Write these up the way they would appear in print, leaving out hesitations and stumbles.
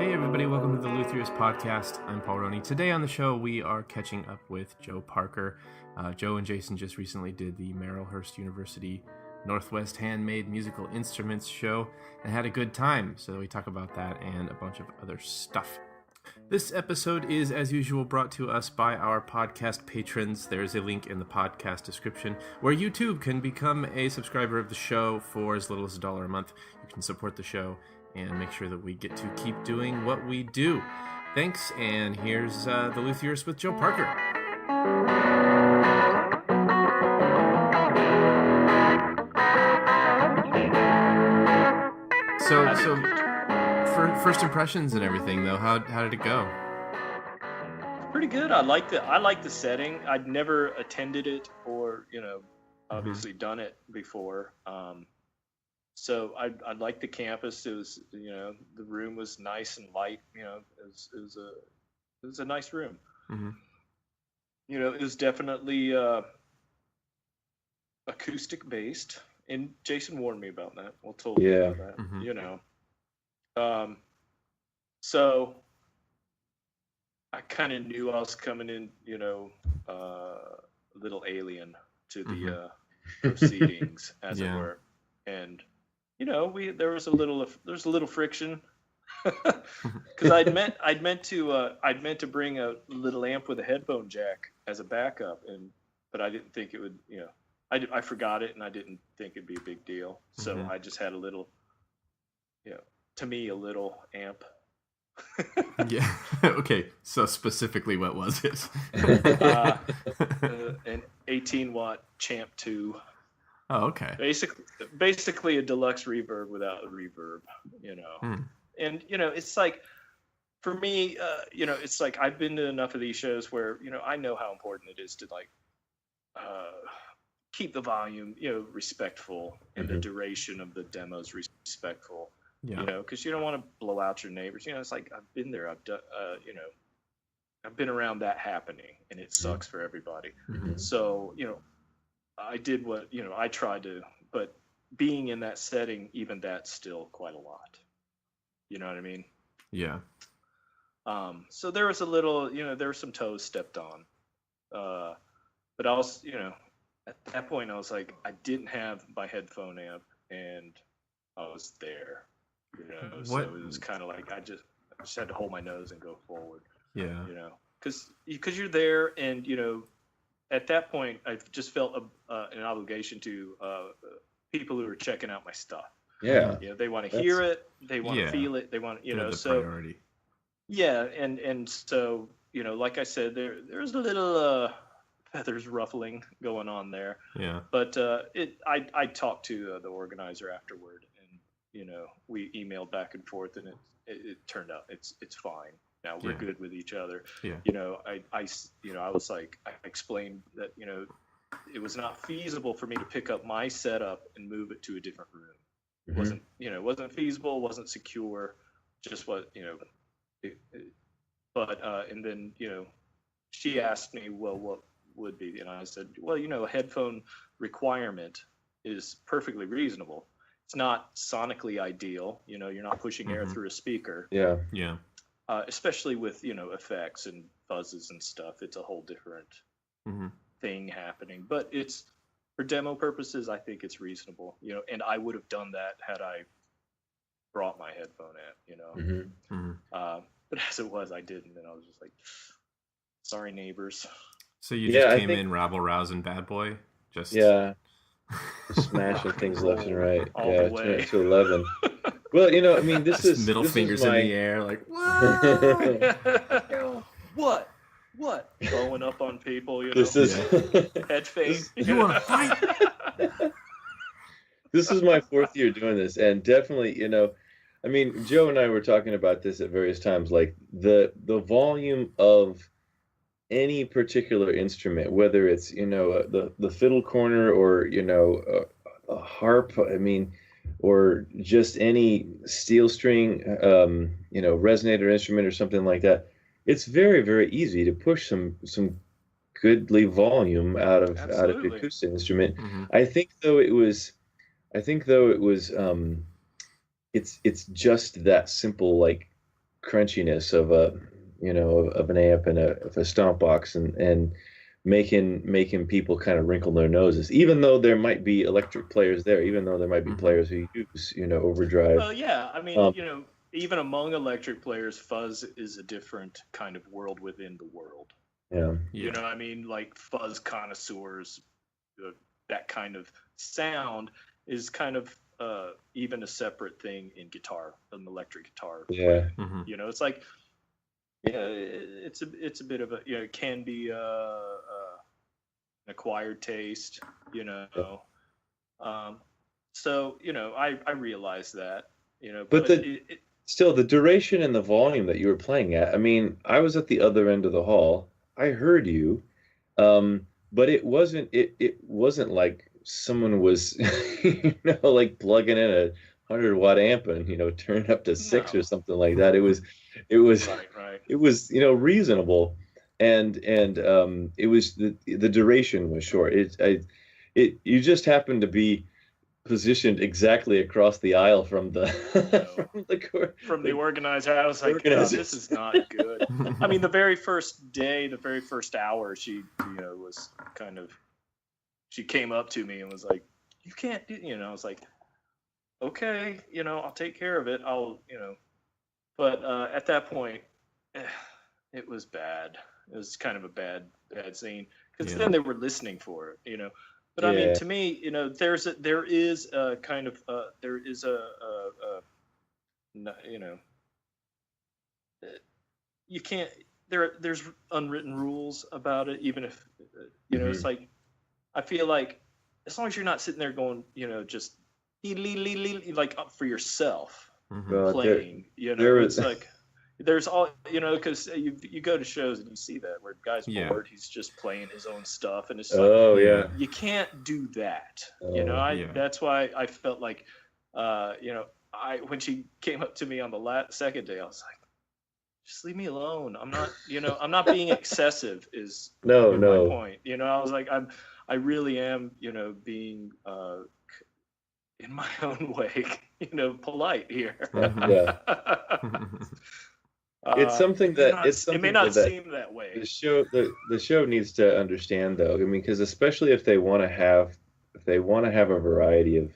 Hey everybody, welcome to the Luthiers podcast. I'm Paul Roney. Today on the show we are catching up with Joe Parker. Joe and Jason just recently did the Marylhurst University Northwest Handmade Musical Instruments show and had a good time. So we talk about that and a bunch of other stuff. This episode is, as usual, brought to us by our podcast patrons. There's a link in the podcast description where you too can become a subscriber of the show for as little as $1 a month. You can support the show and make sure that we get to keep doing what we do. Thanks, and here's the Luthiers with Joe Parker. So for first impressions and everything, though, how did it go? Pretty good. I like the setting. I'd never attended it or obviously done it before. So I liked the campus. It was, the room was nice and light. It was a nice room. Mm-hmm. It was definitely acoustic based, and Jason warned me about that. Well, told me about that. Mm-hmm. So I kind of knew I was coming in, a little alien to the proceedings, as it were, and. There was a little friction because I'd meant to bring a little amp with a headphone jack as a backup, but I didn't think it would, I forgot it and I didn't think it'd be a big deal. So I just had a little, to me, a little amp. Yeah. Okay. So specifically, what was it? An 18-watt Champ 2. Oh, okay. Basically a deluxe reverb without a reverb, And, it's like, for me, it's like I've been to enough of these shows where, I know how important it is to, like, keep the volume, respectful and the duration of the demos respectful, because you don't want to blow out your neighbors. It's like I've been there. I've done, I've been around that happening, and it sucks for everybody. Mm-hmm. So, I did what, I tried to, but being in that setting, even that's still quite a lot. You know what I mean? Yeah. So there was a little, there were some toes stepped on. But I was, at that point I was like, I didn't have my headphone amp and I was there, so it was kind of like, I just had to hold my nose and go forward. Yeah. Because you're there and, at that point, I just felt an obligation to people who are checking out my stuff. Yeah, they want to hear it, they want to feel it, they want, so priority. Yeah, and so like I said, there's a little feathers ruffling going on there. Yeah, but I talked to the organizer afterward, and we emailed back and forth, and it turned out it's fine. Now we're good with each other. Yeah. I was like, I explained that, it was not feasible for me to pick up my setup and move it to a different room. It wasn't, wasn't feasible, wasn't secure, just what, and then, she asked me, well, what would be, and I said, well, a headphone requirement is perfectly reasonable. It's not sonically ideal. You're not pushing air through a speaker. Yeah. Yeah. Especially with, effects and buzzes and stuff. It's a whole different thing happening. But it's, for demo purposes, I think it's reasonable, and I would have done that had I brought my headphone amp, but as it was, I didn't, and I was just like, sorry, neighbors. So you just came in rabble-rousing bad boy? Just smashing things left and right. All the way. To 11. Well, this is middle fingers in the air, like what? Blowing up on people, This is head fake. You want to fight? This is my 4th year doing this, and definitely, Joe and I were talking about this at various times, like the volume of any particular instrument, whether it's the fiddle corner or a harp, or just any steel string, resonator instrument or something like that. It's very, very easy to push some goodly volume out of an acoustic instrument. I think though it was it's just that simple, like crunchiness of a of an amp and a stomp box, and making people kind of wrinkle their noses, even though there might be electric players there, even though there might be players who use overdrive. Well, yeah, I mean, even among electric players, fuzz is a different kind of world within the world. Yeah. You know, I mean, like fuzz connoisseurs, that kind of sound is kind of even a separate thing in guitar, an electric guitar. Yeah. You know, it's like, yeah, it's a bit of a, it can be an acquired taste, so I realize that, But still, the duration and the volume that you were playing at, I mean, I was at the other end of the hall. I heard you, but it wasn't like someone was, like plugging in a 100-watt amp and turn up to 6 or something like that. It was right. It was reasonable, and it was the duration was short. You just happened to be positioned exactly across the aisle from the from the organizer. I was like, oh, this is not good. I mean, the very first day, the very first hour, she was kind of, she came up to me and was like, you can't do, I was like, okay, I'll take care of it. But at that point, it was bad. It was kind of a bad scene, because then they were listening for it, But I mean, to me, there is a kind of you can't. There's unwritten rules about it. Even if it's like, I feel like as long as you're not sitting there going, just like up for yourself playing, it's like. There's all, because you go to shows and you see that where guys bored, he's just playing his own stuff, and it's like, you can't do that. That's why I felt like, when she came up to me on the second day, I was like, just leave me alone. I'm not, I'm not being excessive. Is my point. I was like, I really am, being in my own way, polite here. It's something that it may not seem that way. The show needs to understand, though. I mean, because especially if they want to have a variety of,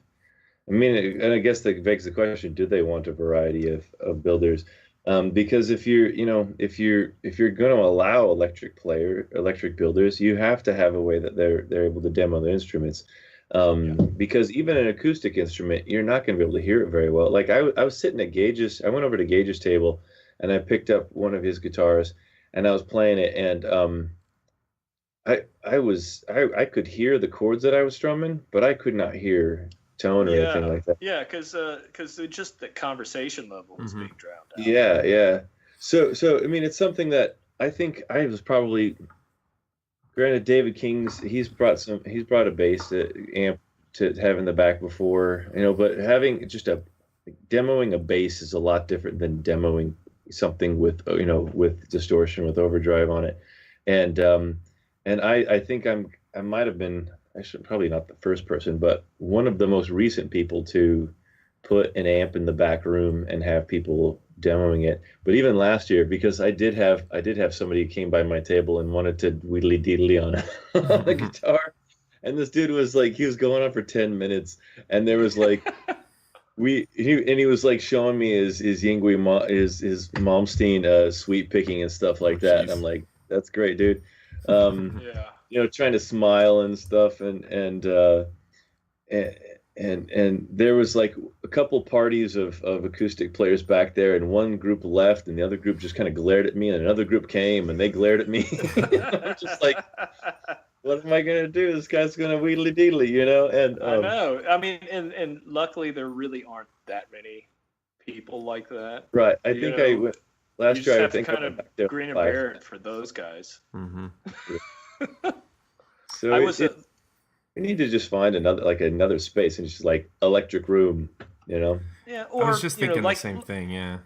I mean, and I guess that begs the question: do they want a variety of builders? Because if you're going to allow electric builders, you have to have a way that they're able to demo their instruments. Because even an acoustic instrument, you're not going to be able to hear it very well. Like I was sitting at Gage's, I went over to Gage's table, and I picked up one of his guitars, and I was playing it, and I could hear the chords that I was strumming, but I could not hear tone or anything like that. Yeah, because just the conversation level was being drowned out. Yeah. So I mean, it's something that I think I was probably. Granted, David King's he's brought a bass amp to have in the back before, but having just demoing a bass is a lot different than demoing something with distortion, with overdrive on it, and I think I might have been, probably not the first person, but one of the most recent people to put an amp in the back room and have people demoing it. But even last year, because I did have somebody who came by my table and wanted to wheedly deedly on a guitar, and this dude was like, he was going on for 10 minutes, and there was like. He was like showing me his Yngwie his Malmsteen sweep picking and stuff like that, and I'm like, that's great, dude. Trying to smile and stuff, and there was like a couple parties of acoustic players back there, and one group left, and the other group just kind of glared at me, and another group came, and they glared at me. I'm just like, what am I gonna do? This guy's gonna wheedly deedly, And I know. I mean, and luckily there really aren't that many people like that. Right. I think I went last year. I think kind of grin and bear it for those guys. So we need to just find another space, and just like electric room, Yeah. Or I was just thinking the same thing. Yeah.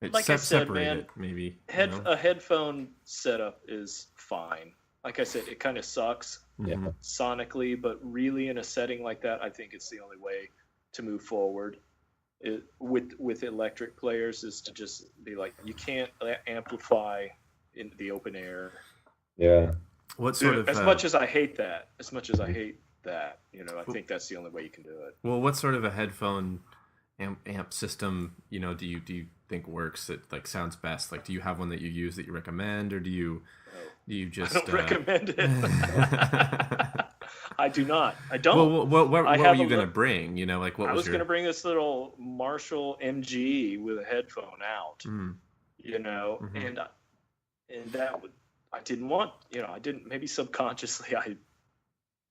Like I said, man, it, maybe. A headphone setup is fine. Like I said, it kind of sucks sonically, but really in a setting like that, I think it's the only way to move forward. with electric players is to just be like, you can't amplify in the open air. Yeah. What sort of as much as I hate that, I think that's the only way you can do it. Well, what sort of a headphone amp system, do you think works, that like sounds best? Like, do you have one that you use that you recommend, or do you just I don't recommend it. I do not. I don't. Well, what were you gonna bring? Like, what I was your... gonna bring this little Marshall MG with a headphone out. Mm-hmm. And that would, I didn't want, I didn't, maybe subconsciously I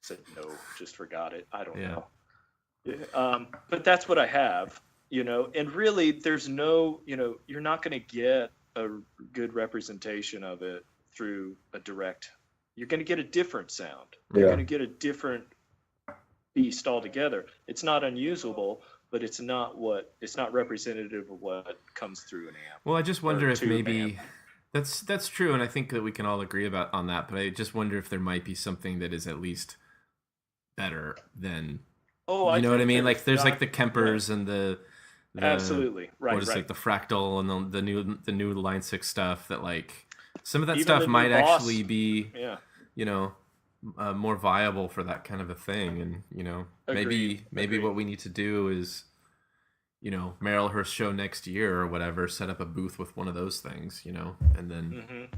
said no, just forgot it. I don't know. But that's what I have, and really there's no, you're not going to get a good representation of it through a direct. You're going to get a different sound. You're going to get a different beast altogether. It's not unusable, but it's not representative of what comes through an amp. Well, I just wonder if maybe that's true, and I think that we can all agree on that. But I just wonder if there might be something that is at least better than. Oh, you know what I mean? Like, there's like the Kempers and the absolutely right. Or just like the Fractal and the new Line 6 stuff. That, like, some of that Even stuff might actually be more viable for that kind of a thing. And maybe what we need to do is, Marylhurst show next year or whatever, set up a booth with one of those things, and then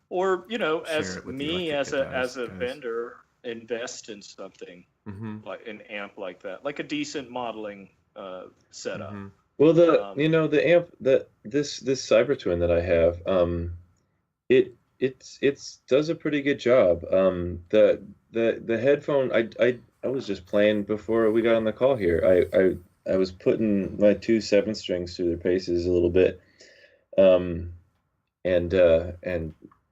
or as me as a vendor, invest in something like an amp like that, like a decent modeling setup. Well, the amp this Cyber Twin that I have, it does a pretty good job. The headphone, I was just playing before we got on the call here. I was putting my 2 7-strings through their paces a little bit, and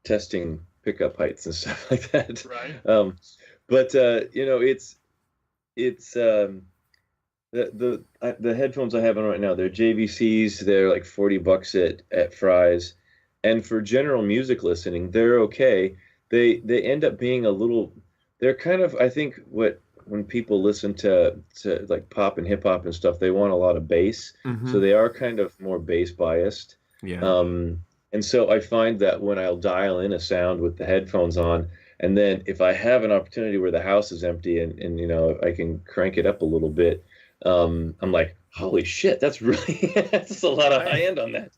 testing pickup heights and stuff like that. Right. But it's the headphones I have on right now, they're JVCs. They're like $40 at Fry's, and for general music listening, they're okay. They end up being a little. They're kind of, I think, when people listen to like pop and hip hop and stuff, they want a lot of bass, so they are kind of more bass biased. Yeah. And so I find that when I'll dial in a sound with the headphones on, and then if I have an opportunity where the house is empty and I can crank it up a little bit, I'm like, holy shit, that's a lot of high end on that.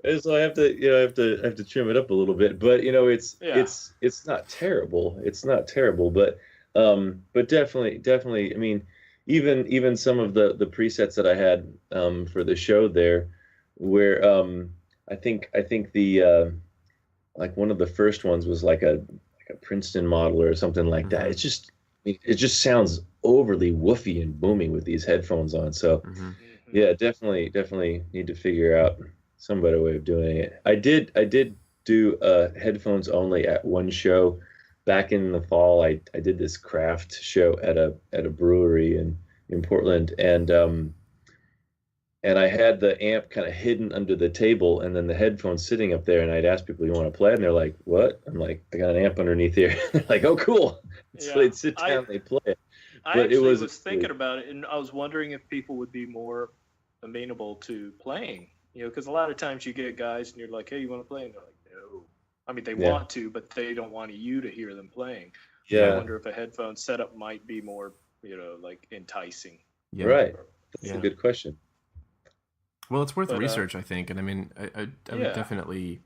So I have to trim it up a little bit, but it's not terrible. It's not terrible, but definitely. I mean, even some of the presets that I had for the show there, where I think the like one of the first ones was like a Princeton model or something like that. It just sounds overly woofy and boomy with these headphones on. So yeah, definitely need to figure out some better way of doing it. I did do headphones only at one show back in the fall. I did this craft show at a brewery in Portland, and I had the amp kind of hidden under the table, and then the headphones sitting up there, and I'd ask people, you want to play? And they're like, what? I'm like, I got an amp underneath here. Like, oh, cool. So they'd sit down, they'd play it. I actually was thinking about it, and I was wondering if people would be more amenable to playing, because a lot of times you get guys and you're like, hey, you want to play? And they're like, no. I mean, they want to, but they don't want you to hear them playing. Yeah. I wonder if a headphone setup might be more, like enticing. Yeah. Right. That's a good question. Well, it's worth research, I think. And I mean, I would definitely,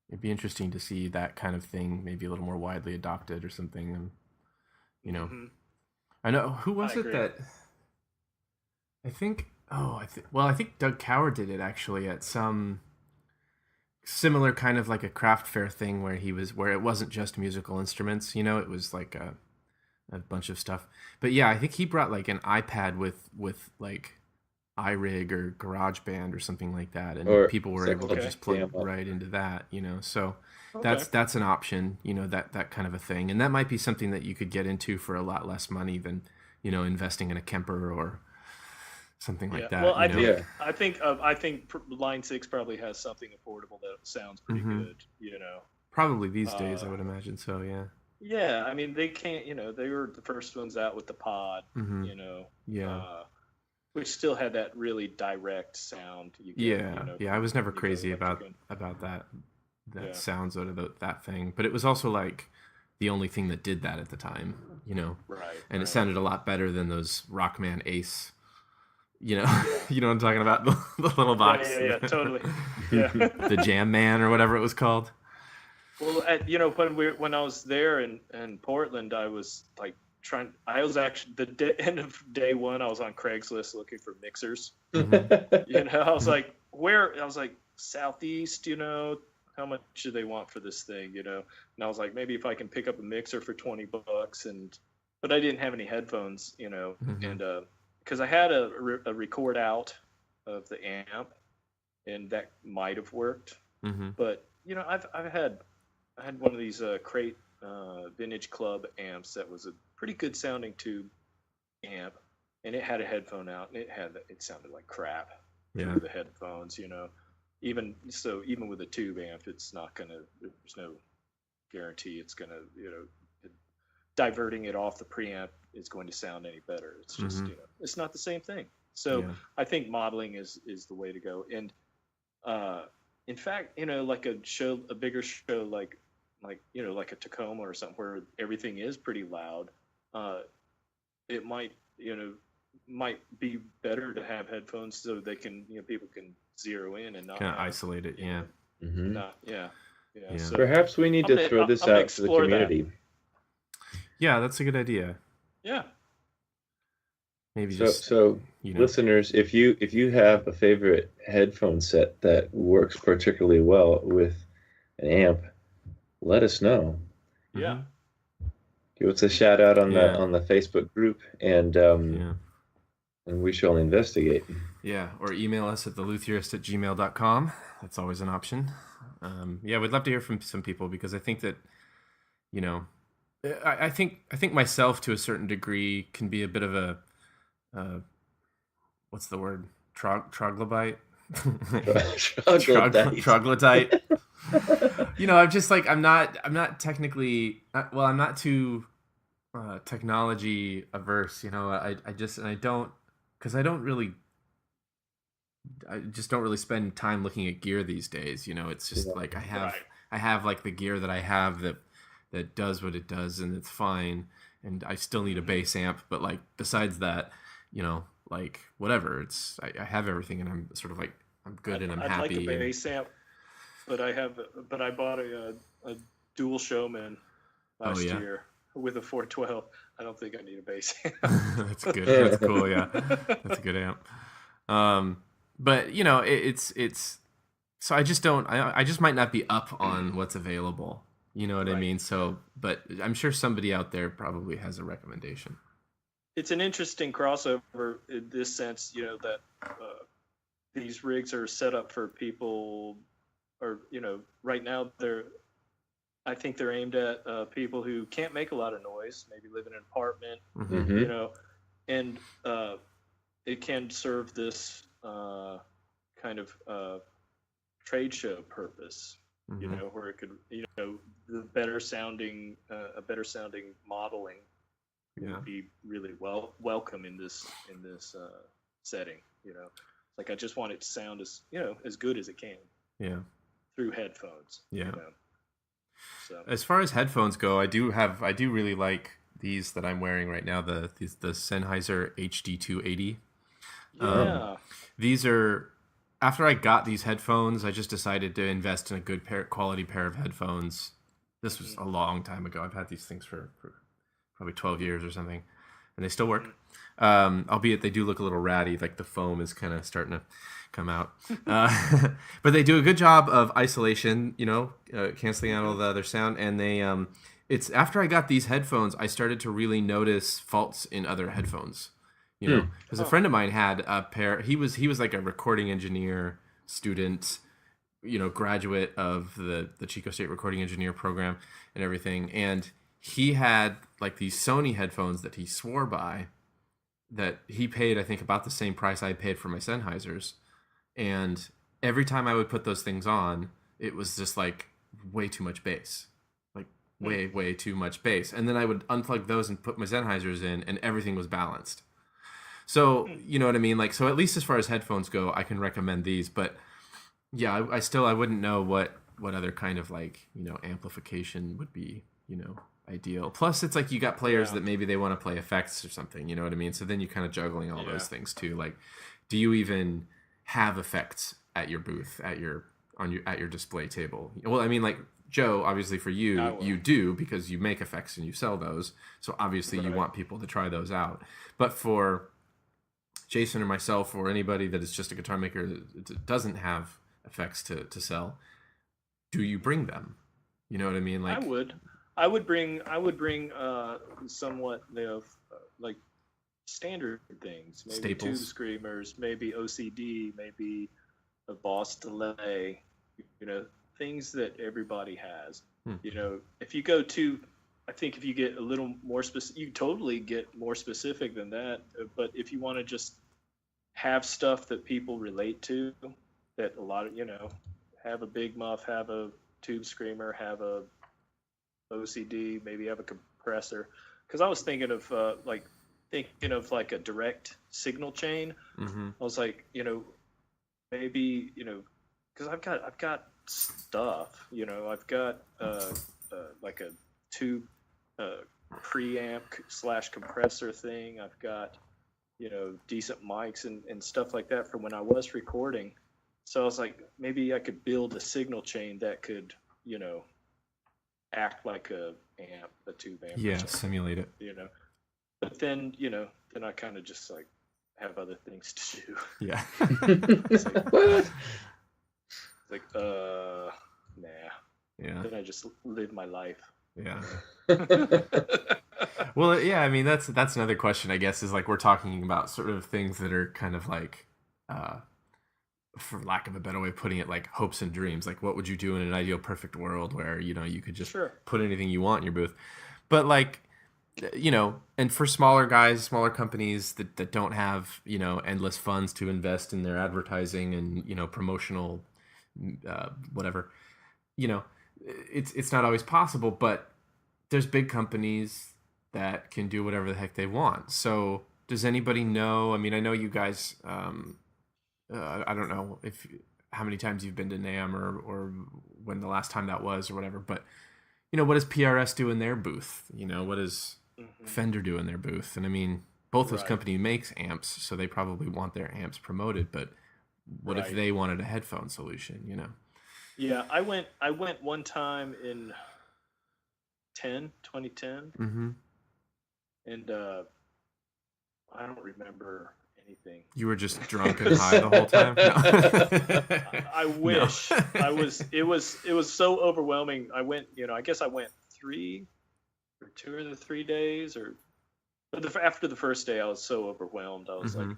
it'd be interesting to see that kind of thing maybe a little more widely adopted or something. And, I know, who was it that, I think Doug Cower did it actually at some similar kind of like a craft fair thing where it wasn't just musical instruments, it was like a bunch of stuff. But yeah, I think he brought like an iPad with like iRig or GarageBand or something like that, and people were able to just plug right into that, so that's an option, that kind of a thing. And that might be something that you could get into for a lot less money than, investing in a Kemper or something like that. Well, I think Line 6 probably has something affordable that sounds pretty good, Probably these days, I would imagine so, yeah. Yeah, I mean, they can't, they were the first ones out with the pod, which still had that really direct sound. You get, I was never you go crazy electric about that Yeah. sounds out of that thing, but it was also like the only thing that did that at the time, Right. and it right. sounded a lot better than those Rockman Ace, you know what I'm talking about, the little box, Yeah, totally. Yeah. the Jam Man or whatever it was called. Well, when I was there in Portland, I was like I was actually end of day one. I was on Craigslist looking for mixers. Mm-hmm. I was like, where? I was like, Southeast. How much do they want for this thing? And I was like, maybe if I can pick up a mixer for $20, but I didn't have any headphones. Mm-hmm. And because I had a record out of the amp, and that might have worked. Mm-hmm. But I had one of these crate vintage club amps that was a pretty good sounding tube amp, and it had a headphone out, and it sounded like crap through the headphones. Even with a tube amp, it's not gonna. There's no guarantee it's gonna. Diverting it off the preamp is going to sound any better. It's just it's not the same thing. So I think modeling is the way to go. And in fact, like a bigger show like a Tacoma or something where everything is pretty loud, it might be better to have headphones so they can people can zero in and not kind of isolate it. Yeah. Mm-hmm. Yeah. So perhaps we need to throw this out to the community. Yeah, that's a good idea. Yeah. Maybe so listeners, if you have a favorite headphone set that works particularly well with an amp, let us know. Yeah. Give us a shout out on the Facebook group, and we shall investigate. Yeah, or email us at theluthiorist@gmail.com. That's always an option. We'd love to hear from some people, because I think that I think myself to a certain degree can be a bit of a what's the word? Troglodyte? Troglodyte. I'm just like, I'm not technically, I'm not too technology averse, I just don't really spend time looking at gear these days. It's just like I have like the gear that I have that does what it does, and it's fine, and I still need a bass amp, but like besides that, like whatever, I have everything, and I'm sort of like, I'm good, and I'm happy. I'd like a bass amp, but I bought a dual showman last year with a 412. I don't think I need a bass amp. That's good. That's cool. Yeah, that's a good amp. But it's so I just might not be up on what's available. You know what I mean? So, but I'm sure somebody out there probably has a recommendation. It's an interesting crossover in this sense, that these rigs are set up for people, or right now I think they're aimed at people who can't make a lot of noise, maybe live in an apartment, and it can serve this kind of trade show purpose. Where it could, the better sounding, a better sounding modeling would be really welcome in this setting. Like I just want it to sound as good as it can. Yeah. Through headphones. Yeah. So as far as headphones go, I do really like these that I'm wearing right now. The Sennheiser HD280. Yeah. These are. After I got these headphones, I just decided to invest in a good quality pair of headphones. This was a long time ago. I've had these things for probably 12 years or something, and they still work. Albeit they do look a little ratty, like the foam is kind of starting to come out. But they do a good job of isolation, canceling out all the other sound. And they, it's after I got these headphones, I started to really notice faults in other headphones. Because a friend of mine had a pair. He was like a recording engineer student, graduate of the Chico State Recording Engineer program and everything. And he had like these Sony headphones that he swore by, that he paid, I think, about the same price I paid for my Sennheisers. And every time I would put those things on, it was just like way too much bass, like way too much bass. And then I would unplug those and put my Sennheisers in, and everything was balanced. So, you know what I mean? Like, so at least as far as headphones go, I can recommend these. But yeah, I wouldn't know what other kind of like, you know, amplification would be, you know, ideal. Plus, it's like you got players that maybe they want to play effects or something. You know what I mean? So then you're kind of juggling all those things too. Like, do you even have effects at your booth, at your display table? Well, I mean, like Joe, obviously for you, you do because you make effects and you sell those. So obviously you want people to try those out. But for Jason or myself or anybody that is just a guitar maker that doesn't have effects to sell, do you bring them? You know what I mean? Like I would bring somewhat, you know, like standard things, maybe staples. Tube screamers, maybe OCD, maybe a Boss delay, you know, things that everybody has. You know, if you go to, I think if you get a little more specific, you totally get more specific than that. But if you want to just have stuff that people relate to, that a lot of, you know, have a big muff, have a Tube screamer, have a OCD, maybe have a compressor. Because I was thinking of like a direct signal chain. I was like, you know, maybe, you know, because I've got stuff, you know, I've got like a tube preamp / compressor thing. I've got, you know, decent mics and stuff like that from when I was recording. So I was like, maybe I could build a signal chain that could, you know, act like a tube amp. Yeah, simulate it. You know, but then, you know, then I kind of just like have other things to do. Yeah. It's like, what? Like, nah. Yeah. Then I just live my life. Yeah. Well, yeah, I mean, that's another question, I guess, is like we're talking about sort of things that are kind of like, for lack of a better way of putting it, like hopes and dreams. Like, what would you do in an ideal perfect world where, you know, you could just put anything you want in your booth? But like, you know, and for smaller guys, smaller companies that don't have, you know, endless funds to invest in their advertising and, you know, promotional whatever, you know, it's not always possible, but there's big companies that can do whatever the heck they want. So does anybody know? I mean, I know you guys, I don't know how many times you've been to NAMM or when the last time that was or whatever, but you know, what does PRS do in their booth? You know, what does Fender do in their booth? And I mean, both those companies makes amps, so they probably want their amps promoted, but what if they wanted a headphone solution, you know? Yeah, I went one time in 2010. And I don't remember anything. You were just drunk and high the whole time? No. I wish. No. It was so overwhelming. I went, you know, I guess I went 2 of the 3 days, but after the first day I was so overwhelmed. I was like,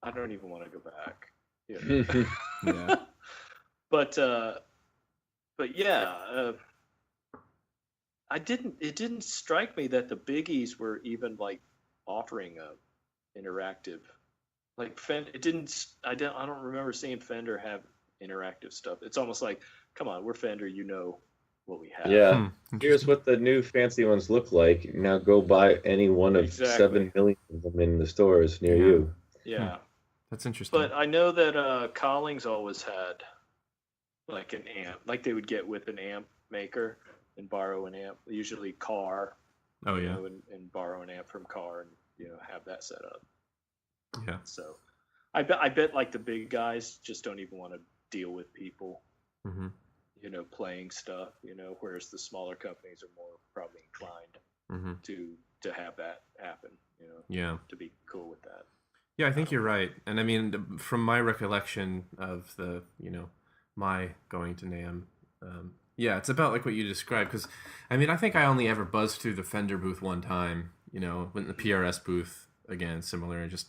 I don't even want to go back. You know? Yeah. But yeah, it didn't strike me that the biggies were even like offering a interactive, like Fender. I don't remember seeing Fender have interactive stuff. It's almost like, come on, we're Fender, you know what we have. Yeah. Here's what the new fancy ones look like. Now go buy any one of 7 million of them in the stores near you. Yeah. That's interesting. But I know that Collings always had like an amp, like they would get with an amp maker and borrow an amp, usually Carr. Oh yeah. You know, and borrow an amp from Carr and, you know, have that set up. Yeah. So I bet like the big guys just don't even want to deal with people, you know, playing stuff, you know, whereas the smaller companies are more probably inclined to have that happen, you know, to be cool with that. Yeah, I think you're right. And I mean, from my recollection of the, you know, my going to NAMM, yeah, it's about like what you described. Because, I mean, I think I only ever buzzed through the Fender booth one time, you know, went in the PRS booth, again, similar, and just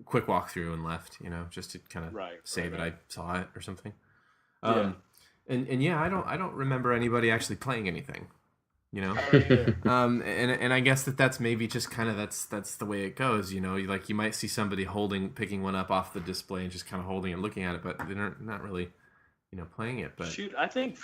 quick walkthrough and left, you know, just to kind of say that I saw it or something. And yeah, I don't remember anybody actually playing anything, you know. And I guess that's maybe just kind of that's the way it goes, you know. Like you might see somebody picking one up off the display and just kind of holding it, looking at it, but they're not really, you know, playing it. But shoot, I think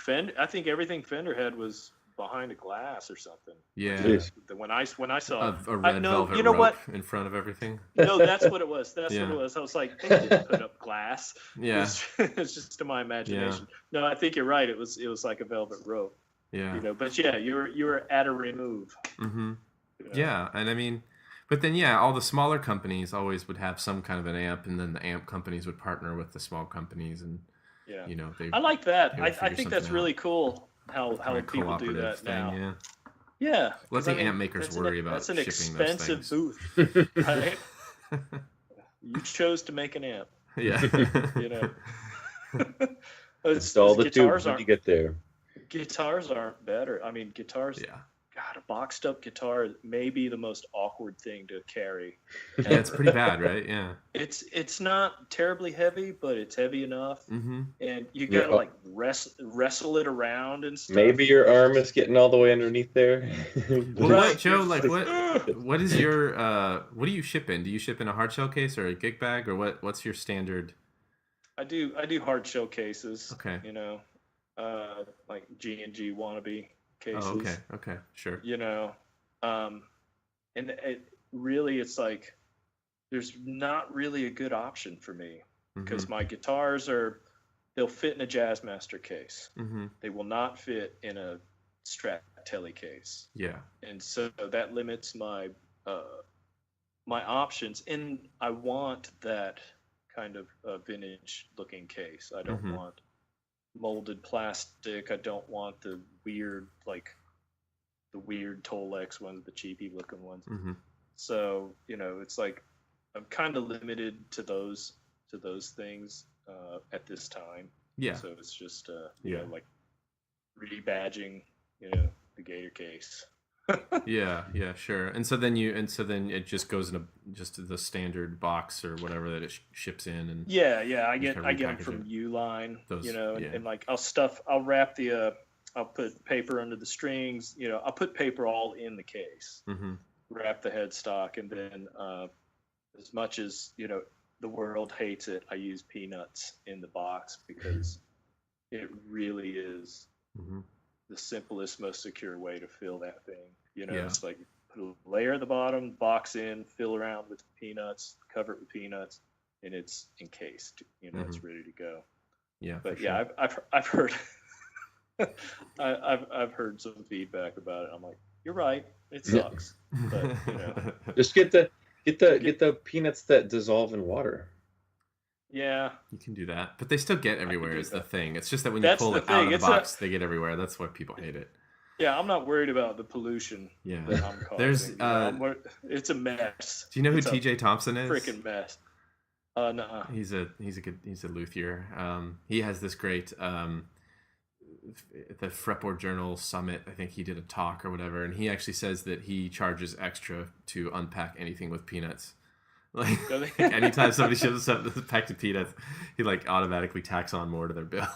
everything Fender had was behind a glass or something. Yeah. Jeez. When I saw A red velvet you know rope what? in front of everything. No, that's what it was. That's Yeah. what it was. I was like, they didn't put up glass. Yeah. It's just to my imagination. No, I think you're right. It was like a velvet rope. Yeah. You know, but yeah, you were at a remove. Mm-hmm. You know? Yeah, and I mean, but then all the smaller companies always would have some kind of an amp, and then the amp companies would partner with the small companies, and yeah, they. I like that. they would I figure think that's something really out. cool how Kinda people do that cooperative now. thing, yeah. Yeah. Let 'cause, the I mean, amp makers worry about that's an shipping those expensive things. booth, right? You chose to make an amp. Yeah. You know. Install the tubes when you get there. Guitars aren't better. I mean, guitars. Yeah. God, a boxed up guitar may be the most awkward thing to carry. Yeah, it's pretty bad, right? Yeah. It's not terribly heavy, but it's heavy enough, Mm-hmm. and you gotta like wrestle it around and stuff. Maybe your arm is getting all the way underneath there. Well, Right. what, Joe? Like, Ugh. what is your what do you ship in? Do you ship in a hard shell case or a gig bag, or what's your standard? I do hard shell cases. Okay. You know, like G&G wannabe cases. Oh, okay, sure. You know, and it's like there's not really a good option for me because my guitars they'll fit in a Jazzmaster case. Mm-hmm. They will not fit in a Strat Tele case. Yeah. And so that limits my my options. And I want that kind of vintage looking case. I don't want molded plastic. I don't want the weird Tolex ones, the cheapy looking ones. Mm-hmm. So, you know, it's like I'm kind of limited to those things at this time. Yeah. So it's just you know, like rebadging, you know, the Gator case. Yeah, sure. And so then it just goes in just the standard box or whatever that it ships in, and I get kinda them repackage from it. Uline, Those- you know, yeah. and like I'll wrap I'll put paper under the strings, you know, I'll put paper all in the case, wrap the headstock, and then as much as, you know, the world hates it, I use peanuts in the box because it really is the simplest, most secure way to fill that thing. You know, it's like put a layer at the bottom, box in, fill around with peanuts, cover it with peanuts, and it's encased. You know, it's ready to go. Yeah. But for sure. I've heard I've heard some feedback about it. I'm like, you're right, it sucks. But you know, just get the peanuts that dissolve in water. yeah, You can do that, but they still get everywhere. do Is the that. thing. It's just that when That's you pull the it out thing. of the It's box, they get everywhere. That's why people hate it. yeah, I'm not worried about the pollution Yeah. that I'm causing. There's, You know, it's a mess. Do you know who It's a TJ Thompson is? freaking mess. No. He's a luthier. He has this great the Fretboard Journal Summit. I think he did a talk or whatever, and he actually says that he charges extra to unpack anything with peanuts. Like anytime somebody shows up with a pack of peanuts, he like automatically tacks on more to their bill.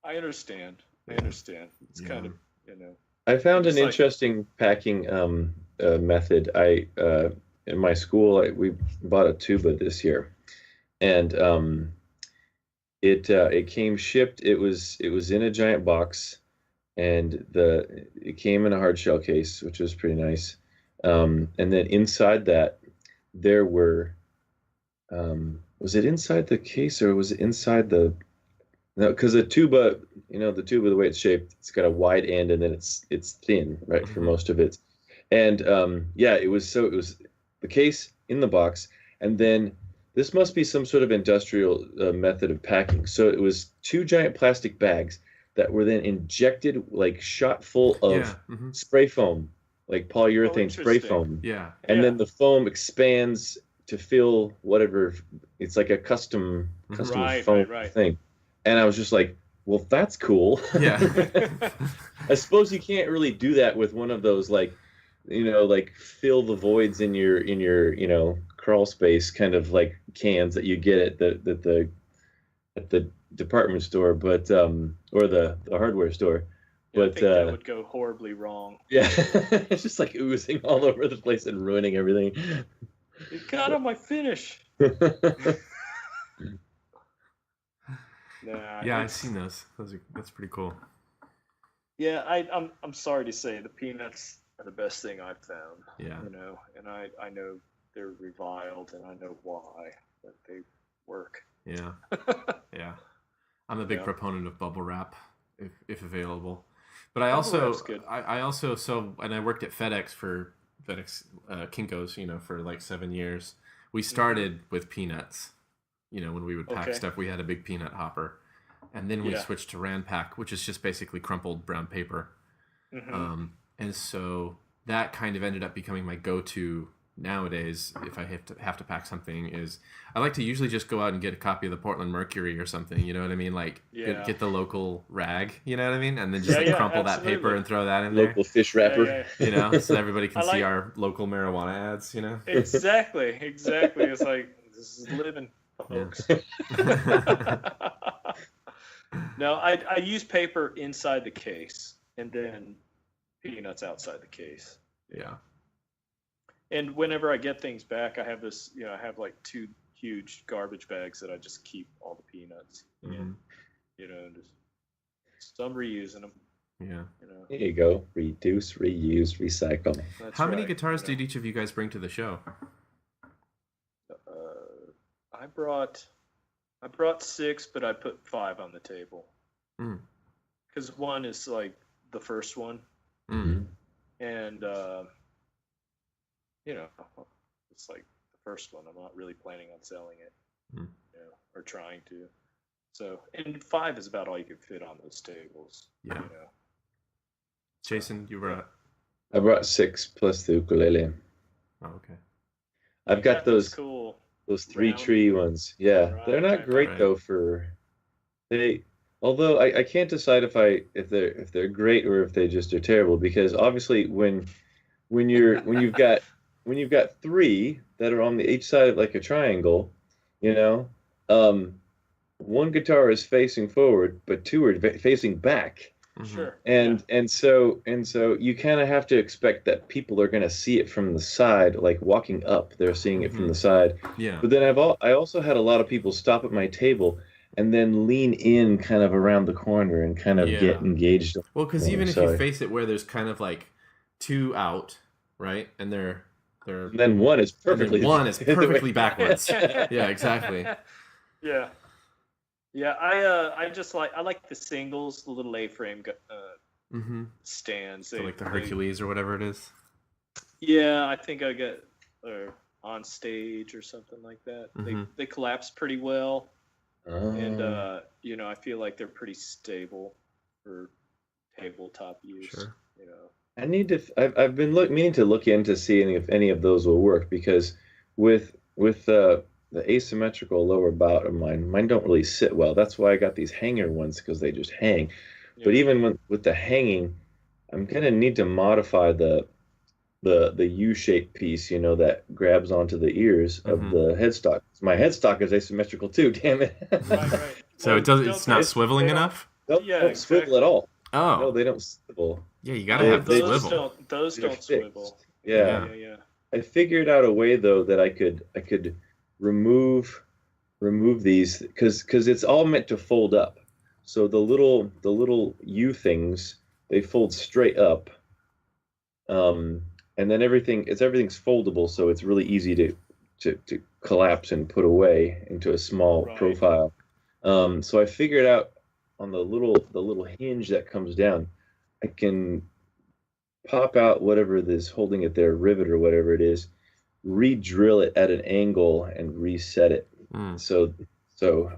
I understand. It's kind of, you know. I found an like- interesting packing method. In my school, we bought a tuba this year, and it came shipped. It was in a giant box, and it came in a hard shell case, which was pretty nice. And then inside that, there were was it inside the case or was it inside the? No, because the tuba, the way it's shaped, it's got a wide end and then it's thin, right, for most of it. And it was the case in the box, and then this must be some sort of industrial method of packing. So it was 2 giant plastic bags that were then injected, like shot full of spray foam, like polyurethane spray foam. Yeah. And then the foam expands to fill whatever. It's like a custom foam thing. And I was just like, well, that's cool. Yeah. I suppose you can't really do that with one of those like fill the voids in your crawl space kind of like cans that you get at the department store, but or the hardware store. Yeah, but I think that would go horribly wrong. Yeah, it's just like oozing all over the place and ruining everything. It got on my finish. Nah, Yeah, I've seen those. That's pretty cool. Yeah, I'm sorry to say the peanuts are the best thing I've found. Yeah. And I know they're reviled, and I know why, but they work. Yeah. Yeah. I'm a big proponent of bubble wrap, if available. But I also and I worked at FedEx Kinko's, for like 7 years. We started with peanuts. When we would pack stuff, we had a big peanut hopper. And then we switched to Ranpak, which is just basically crumpled brown paper. Mm-hmm. And so that kind of ended up becoming my go-to nowadays if I have to pack something. Is I like to usually just go out and get a copy of the Portland Mercury or something, you know what I mean? Like get the local rag, you know what I mean? And then just crumple that paper and throw that in there. Local fish wrapper. So everybody can see our local marijuana ads, Exactly. It's like, this is living, folks. No, I use paper inside the case and then peanuts outside the case. Yeah. And whenever I get things back, I have this, I have like 2 huge garbage bags that I just keep all the peanuts in, just some reusing them. Yeah. There you go. Reduce, reuse, recycle. How many guitars did each of you guys bring to the show? I brought 6, but I put 5 on the table. Because one is like the first one. Mm. And, it's like the first one. I'm not really planning on selling it, or trying to. So, and 5 is about all you can fit on those tables. Yeah. Jason, you brought? I brought 6 plus the ukulele. Oh, okay. I've got those cool. Those 3 tree ones. Yeah, they're not great though for they. Although I can't decide if they're great or if they just are terrible, because obviously when you've got 3 that are on each side of like a triangle, one guitar is facing forward, but 2 are facing back. Sure. And so you kind of have to expect that people are going to see it from the side, like walking up, they're seeing it from the side. Yeah. But then I also had a lot of people stop at my table and then lean in kind of around the corner and kind of get engaged. Well, because even if you face it where there's kind of like 2 out, right, and they're and then one is perfectly backwards. Yeah, exactly. Yeah. Yeah, I like the singles, the little A-frame stands. So like the Hercules or whatever it is. Yeah, I think I got on stage or something like that. They collapse pretty well, and I feel like they're pretty stable for tabletop use. Sure. I need to. I've been meaning to look into seeing if any of those will work, because with the asymmetrical lower bout of mine don't really sit well. That's why I got these hanger ones, because they just hang. Yeah. But even with the hanging, I'm gonna need to modify the U-shaped piece, that grabs onto the ears of the headstock. My headstock is asymmetrical too. Damn it! Right. So it's not swiveling enough. Don't swivel at all. Oh no, they don't swivel. Yeah, you gotta have the swivel. Those don't swivel. Yeah. I figured out a way though that I could remove these, because it's all meant to fold up. So the little U things, they fold straight up. And then everything's foldable, so it's really easy to collapse and put away into a small profile. So I figured out on the little hinge that comes down, I can pop out whatever is holding it there, rivet or whatever it is, re-drill it at an angle and reset it. So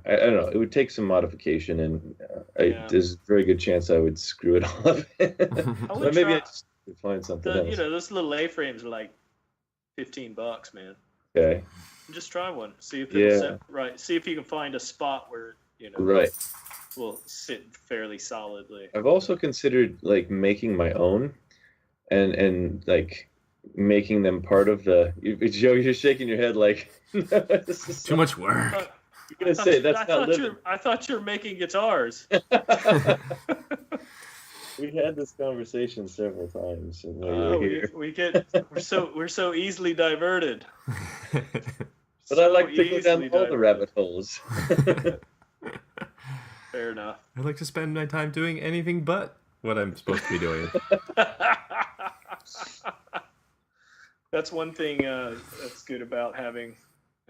I don't know. It would take some modification, and there's a very good chance I would screw it all up. But maybe I just find something else. Those little A-frames are like $15, man. Okay. Just try one. See if it'll set right. See if you can find a spot where will sit fairly solidly. I've also considered like making my own, and like making them part of the. Joe, you're shaking your head like too much work. You're gonna say that's not living. I thought you were making guitars. We had this conversation several times. And we're so easily diverted. But I like to go down all the rabbit holes. Fair enough. I like to spend my time doing anything but what I'm supposed to be doing. That's one thing that's good about having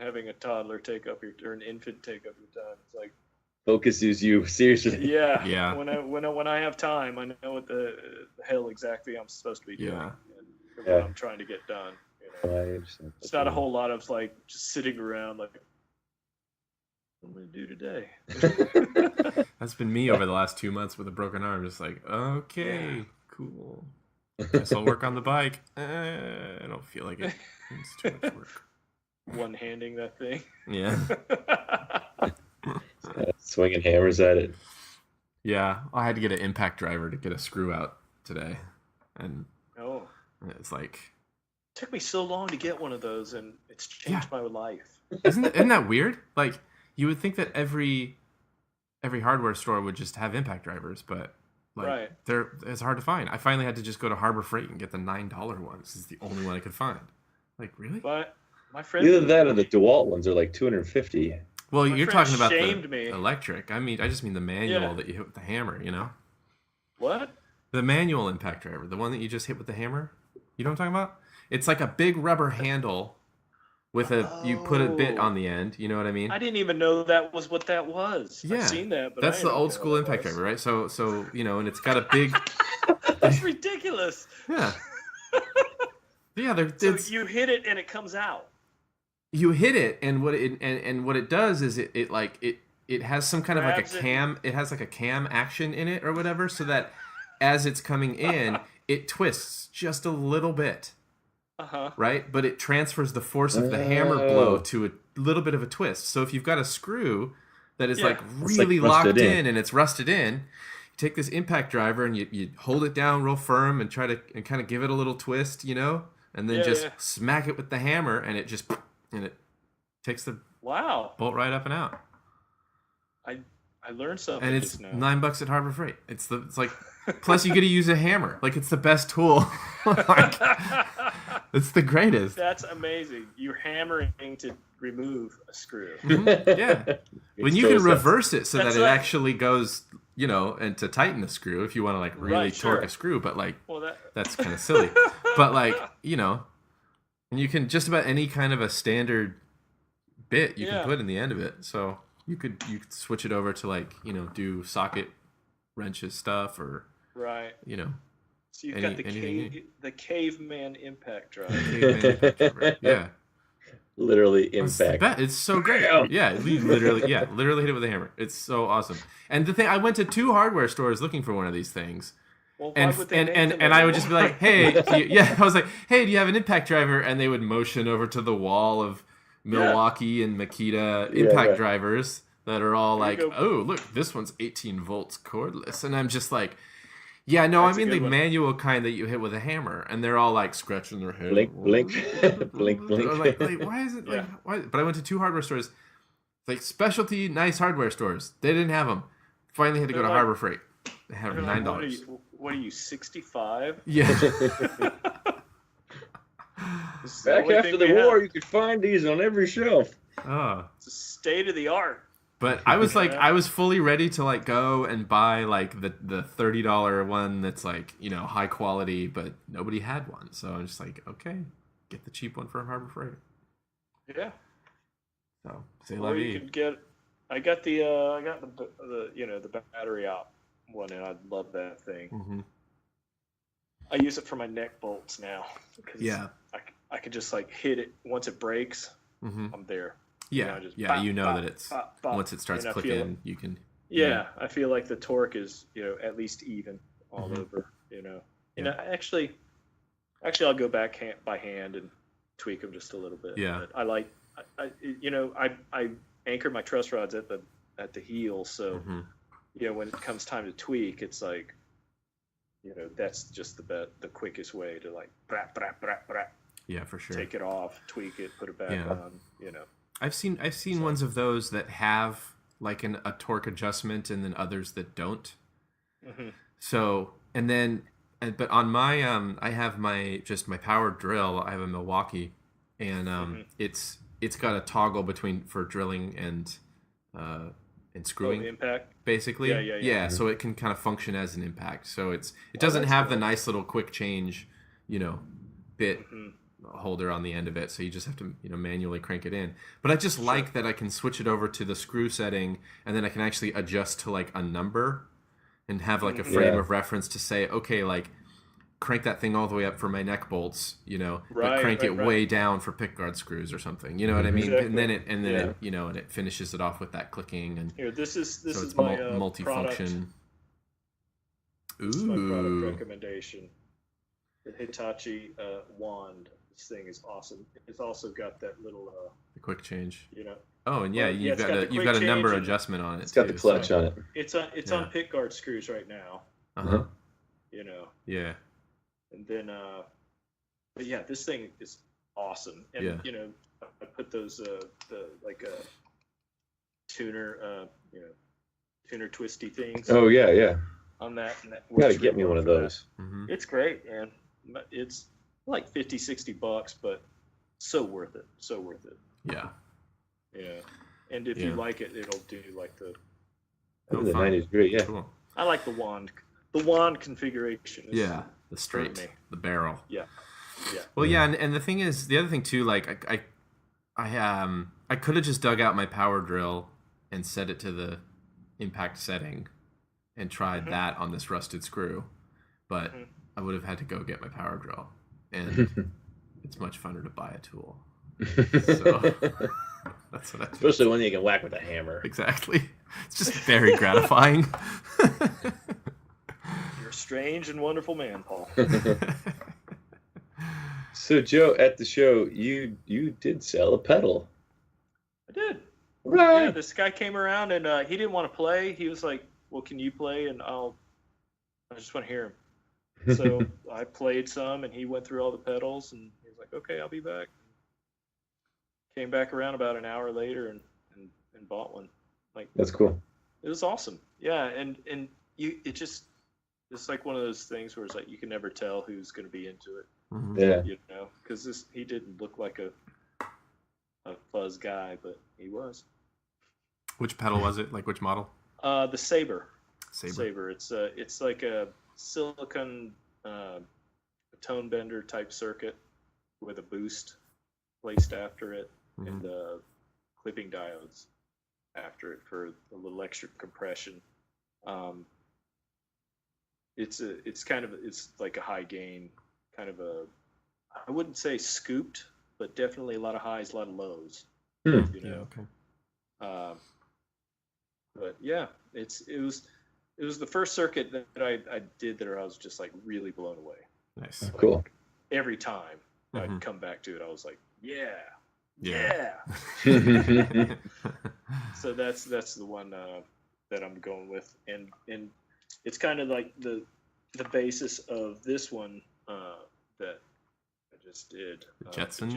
a toddler take up or an infant take up your time. It's like Focuses you seriously. Yeah. When I have time, I know what the hell exactly I'm supposed to be doing. Yeah. And what I'm trying to get done. You know? I understand. It's not a whole lot of like just sitting around like, what am I going to do today? That's been me over the last 2 months with a broken arm. Just like, okay, cool. Guess I'll work on the bike. I don't feel like it. It's too much work. One-handing that thing. Yeah. Swinging hammers at it. Yeah, I had to get an impact driver to get a screw out today, and it's like it took me so long to get one of those, and it's changed my life. Isn't that weird? Like you would think that every hardware store would just have impact drivers, but like it's hard to find. I finally had to just go to Harbor Freight and get the $9 ones. It's the only one I could find. Like really? But my friend, either that or the DeWalt ones are like $250. Well, you're talking about the me. electric. I just mean the manual that you hit with the hammer, you know? What? The manual impact driver, the one that you just hit with the hammer. You know what I'm talking about? It's like a big rubber handle with you put a bit on the end. You know what I mean? I didn't even know that was what that was. Yeah. I've seen that, but that's the old school impact driver, right? So you know, and it's got a big. That's ridiculous. Yeah. Yeah, so you hit it and it comes out. You hit it, and what it does is it has some kind of like a cam. It has like a cam action in it or whatever, so that as it's coming in, it twists just a little bit. Right, but it transfers the force of the hammer blow to a little bit of a twist. So if you've got a screw that is like really locked in and it's rusted in, you take this impact driver and you hold it down real firm and try to kind of give it a little twist, you know, and then smack it with the hammer and it takes the bolt right up and out. I learned something. And it's $9 at Harbor Freight. It's like plus you get to use a hammer. Like it's the best tool. Like, it's the greatest. That's amazing. You're hammering to remove a screw. Mm-hmm. Yeah. When you can reverse it so that it actually goes, you know, and to tighten a screw if you want to like really torque a screw, but like that's kind of silly. But like, you know, and you can just about any kind of a standard bit you can put in the end of it. So you could switch it over to like, you know, do socket wrenches stuff or you know. So you've got the caveman impact driver. Yeah. Literally impact. It's so great. Yeah, literally hit it with a hammer. It's so awesome. And the thing, I went to 2 hardware stores looking for one of these things. Well, and I would just be like, hey, I was like, hey, do you have an impact driver? And they would motion over to the wall of Milwaukee and Makita impact drivers that are all like, oh, look, this one's 18 volts cordless. And I'm just like, yeah, no, I mean the manual kind that you hit with a hammer, and they're all like scratching their head. Blink, blink, blink. Like, why is it like? Why? But I went to 2 hardware stores, like specialty nice hardware stores. They didn't have them. Finally, had to go to Harbor Freight. They have $9. What are you, 65? Yeah. Back after the war, you could find these on every shelf. Oh. It's a state of the art. But I was like, I was fully ready to like go and buy like the $30 one that's like, you know, high quality, but nobody had one. So I'm just like, okay, get the cheap one from Harbor Freight. Yeah. So say la vie. You could get. I got the you know, the battery out one, and I love that thing. Mm-hmm. I use it for my neck bolts now. Yeah. I could just like hit it once it breaks. Mm-hmm. I'm there. Yeah, you know that it's once it starts clicking, you can. Yeah, I feel like the torque is, you know, at least even all over. You know, and actually, I'll go back by hand and tweak them just a little bit. Yeah, but I anchor my truss rods at the heel, so you know, when it comes time to tweak, it's like, you know, that's just the quickest way to like brap, brap, brap, brap. Yeah, for sure. Take it off, tweak it, put it back on. You know. I've seen ones of those that have like a torque adjustment, and then others that don't. Mm-hmm. So but on my I have my power drill. I have a Milwaukee, and it's got a toggle for drilling and and screwing impact, basically. Yeah. So it can kind of function as an impact. So it doesn't have the nice little quick change, bit holder on the end of it. So you just have to manually crank it in. But I just like that I can switch it over to the screw setting, and then I can actually adjust to like a number and have like a frame of reference to say, okay, like crank that thing all the way up for my neck bolts, but crank it way down for pickguard screws or something. You know what I mean? Exactly. And then it and it finishes it off with that clicking. And here, this is it's my multifunction. This is my product recommendation. The Hitachi wand. This thing is awesome. It's also got that little the quick change. Oh, and you've got a number adjustment on it. It's got the clutch on it. It's on pickguard screws right now. Yeah. And then, but yeah, this thing is awesome. And I put those tuner twisty things. Oh yeah. On that, and you gotta get me one of those. Mm-hmm. It's great, man. It's like $50-$60, but so worth it. Yeah. And if you like it, it'll do like the 90 degree. Yeah. Cool. I like the wand. The wand configuration. The straight, the barrel. Yeah. Well, and the thing is, the other thing too, like I could have just dug out my power drill and set it to the impact setting and tried that on this rusted screw, but I would have had to go get my power drill, and it's much funner to buy a tool. So that's what I do. Especially when you can whack with a hammer. Exactly. It's just very gratifying. You're a strange and wonderful man, Paul. So, Joe, at the show, you did sell a pedal. I did. Right. Yeah, this guy came around and he didn't want to play. He was like, "Well, can you play?" And I just want to hear him. So I played some, and he went through all the pedals, and he was like, "Okay, I'll be back." Came back around about an hour later and bought one. Like, that's cool. It was awesome. Yeah, and it's like one of those things where it's like you can never tell who's going to be into it. Mm-hmm. Yeah. Because he didn't look like a fuzz guy, but he was. Which pedal was it? Like which model? The Saber. Saber. It's like a silicon tone bender type circuit with a boost placed after it and clipping diodes after it for a little extra compression. It's like a high gain kind of I wouldn't say scooped, but definitely a lot of highs, a lot of lows. Okay. But yeah, it was the first circuit that I did that I was just like really blown away. Nice. Like, cool. Every time I'd come back to it, I was like, yeah. So that's the one that I'm going with, and it's kind of like the basis of this one that I just did. Jetson.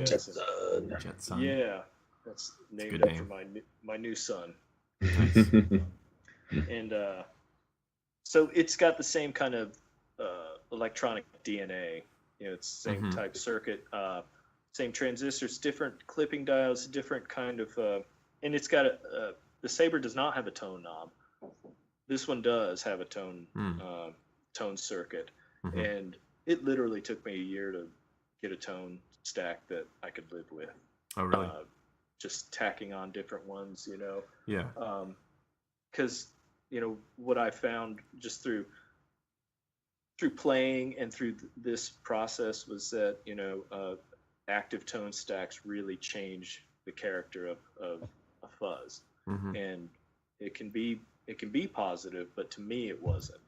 Yeah, that's named after my new son. Nice. And so it's got the same kind of electronic DNA. It's the same type circuit, same transistors, different clipping diodes, different kind of, and it's got the Saber does not have a tone knob. This one does have a tone circuit, and it literally took me a year to get a tone stack that I could live with. Oh, really? Just tacking on different ones, Yeah. Because what I found just through playing and through this process was that active tone stacks really change the character of a fuzz, and it can be positive, but to me it wasn't.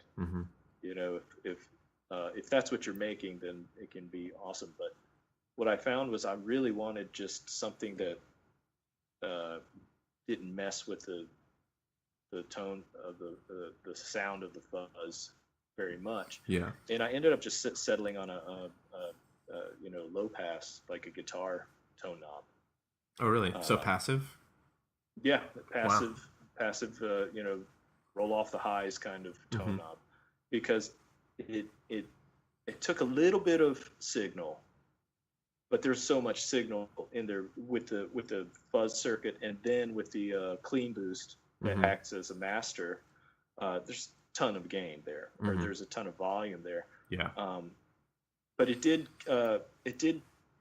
If that's what you're making, then it can be awesome. But what I found was I really wanted just something that didn't mess with the tone of the sound of the fuzz very much. Yeah. And I ended up just settling on a low pass, like a guitar tone knob. Oh, really? So passive? Yeah, passive. Roll off the highs kind of tone knob, because it took a little bit of signal, but there's so much signal in there with the fuzz circuit, and then with the clean boost that acts as a master, there's a ton of gain there, or there's a ton of volume there. Yeah. But it did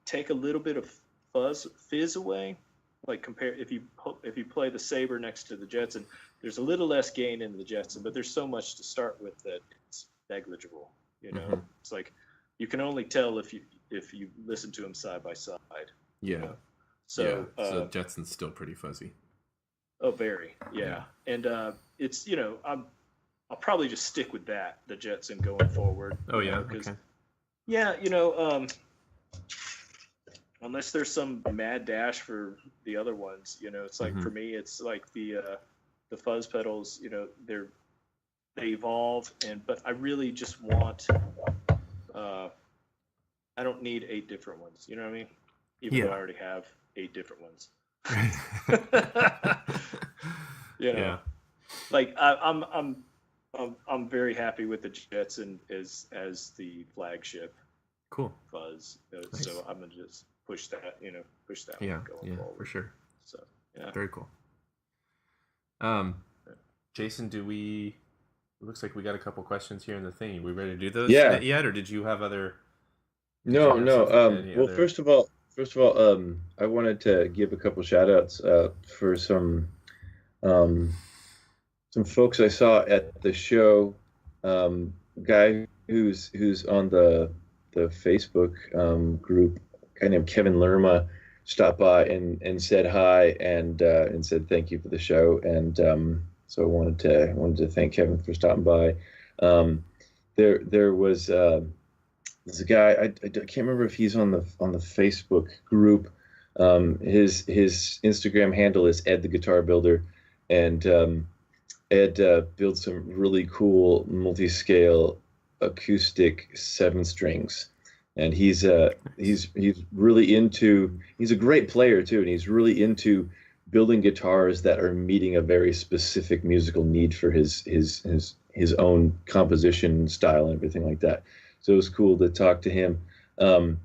take a little bit of fizz away. Like if you play the Sabre next to the Jetson, there's a little less gain in the Jetson, but there's so much to start with that it's negligible. You know, it's like you can only tell if you listen to them side by side. Yeah. You know? So so Jetson's still pretty fuzzy. Oh, very. Yeah. And it's, you know, I'll probably just stick with the Jetson going forward. Oh yeah. Okay. Yeah, you know, unless there's some mad dash for the other ones, you know, it's like for me, it's like the fuzz pedals, you know, they evolve, but I really just want, I don't need 8 different ones. You know what I mean? Even though I already have 8 different ones. You know, yeah. Like I'm very happy with the Jetson as the flagship. Cool. Fuzz. Nice. So I'm gonna just push that yeah, one going forward. For sure. So yeah. Very cool. Jason, it looks like we got a couple questions here in the thing. We ready to do those yet, or did you have other? No. Well, first of all, I wanted to give a couple shout outs for some folks I saw at the show. Guy who's on the Facebook group, a guy named Kevin Lerma, stopped by and said hi and said thank you for the show, and so I wanted to thank Kevin for stopping by. There was there's a guy, I can't remember if he's on the Facebook group. His Instagram handle is Ed the Guitar Builder, and Ed builds some really cool multi-scale acoustic 7-strings, and he's really into. He's a great player too, and he's really into building guitars that are meeting a very specific musical need for his own composition style and everything like that. So it was cool to talk to him. Right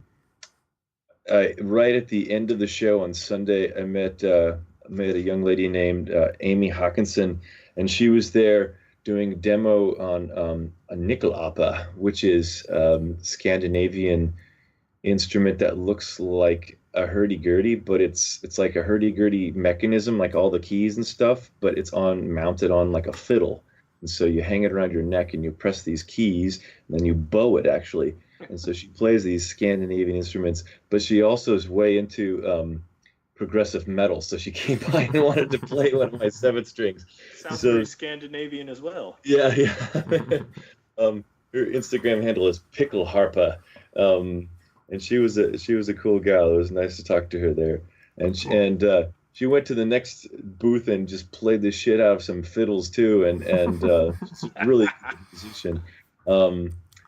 at the end of the show on Sunday, I met a young lady named Amy Hawkinson, and she was there doing a demo on a nyckelapa, which is Scandinavian instrument that looks like a hurdy-gurdy, but it's like a hurdy-gurdy mechanism, like all the keys and stuff, but it's mounted on like a fiddle. And so you hang it around your neck and you press these keys, and then you bow it actually. And so she plays these Scandinavian instruments, but she also is way into progressive metal. So she came by and wanted to play one of my 7-strings. Sounds very Scandinavian as well. Yeah. Her Instagram handle is Pickle Harpa. And she was a cool gal. It was nice to talk to her there. And she went to the next booth and just played the shit out of some fiddles too, and she's a really good musician.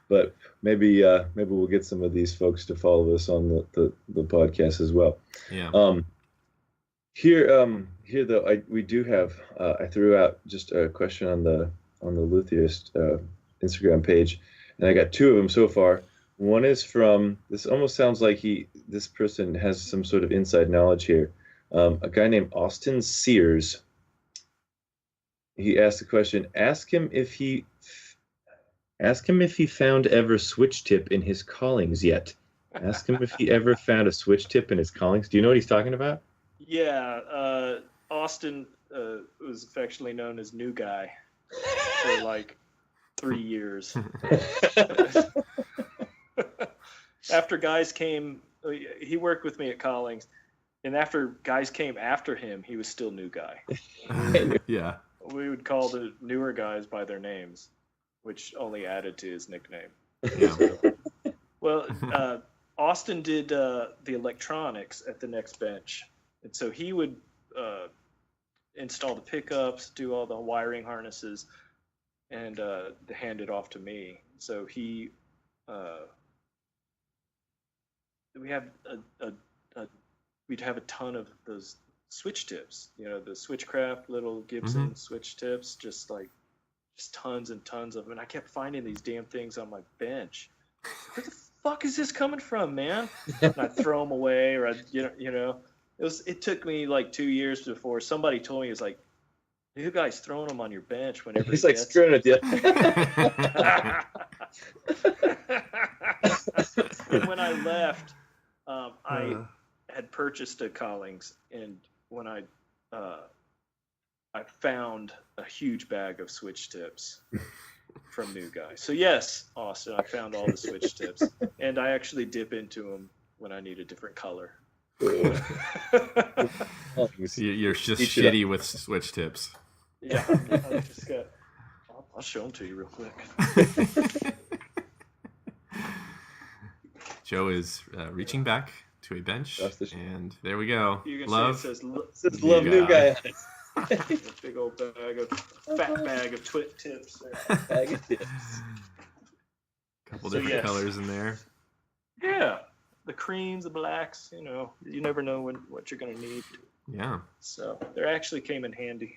But maybe we'll get some of these folks to follow us on the podcast as well. Yeah. Here though, we do have. I threw out just a question on the Luthiest Instagram page, and I got 2 of them so far. One is from, this almost sounds like this person has some sort of inside knowledge here. A guy named Austin Sears. He asked the question, ask him if he found ever switch tip in his callings yet. Ask him if he ever found a switch tip in his callings. Do you know what he's talking about? Yeah, Austin was affectionately known as New Guy for like 3 years. After guys came, he worked with me at Collings, and after guys came after him, he was still New Guy. Yeah. We would call the newer guys by their names, which only added to his nickname. Yeah. Well, Austin did the electronics at the next bench, and so he would install the pickups, do all the wiring harnesses, and hand it off to me. So he. We'd have a ton of those switch tips, you know, the Switchcraft little Gibson switch tips, just tons and tons of them. And I kept finding these damn things on my bench. Where the fuck is this coming from, man? And I'd throw them away, or it took me like 2 years before somebody told me, it's like, new guy's throwing them on your bench whenever He's he like gets screwing with you. And when I left, I had purchased a Collings, and when I found a huge bag of switch tips from New Guy. So yes, Austin, I found all the switch tips, and I actually dip into them when I need a different color. You're just shitty with switch tips. Yeah, I just got. I'll show them to you real quick. Joe is reaching back to a bench, and there we go. You can love. See it says love New Guy. A big old fat bag of tips. Bag of tips. Couple different colors in there. Yeah, the creams, the blacks. You never know what you're gonna need. Yeah. So they actually came in handy.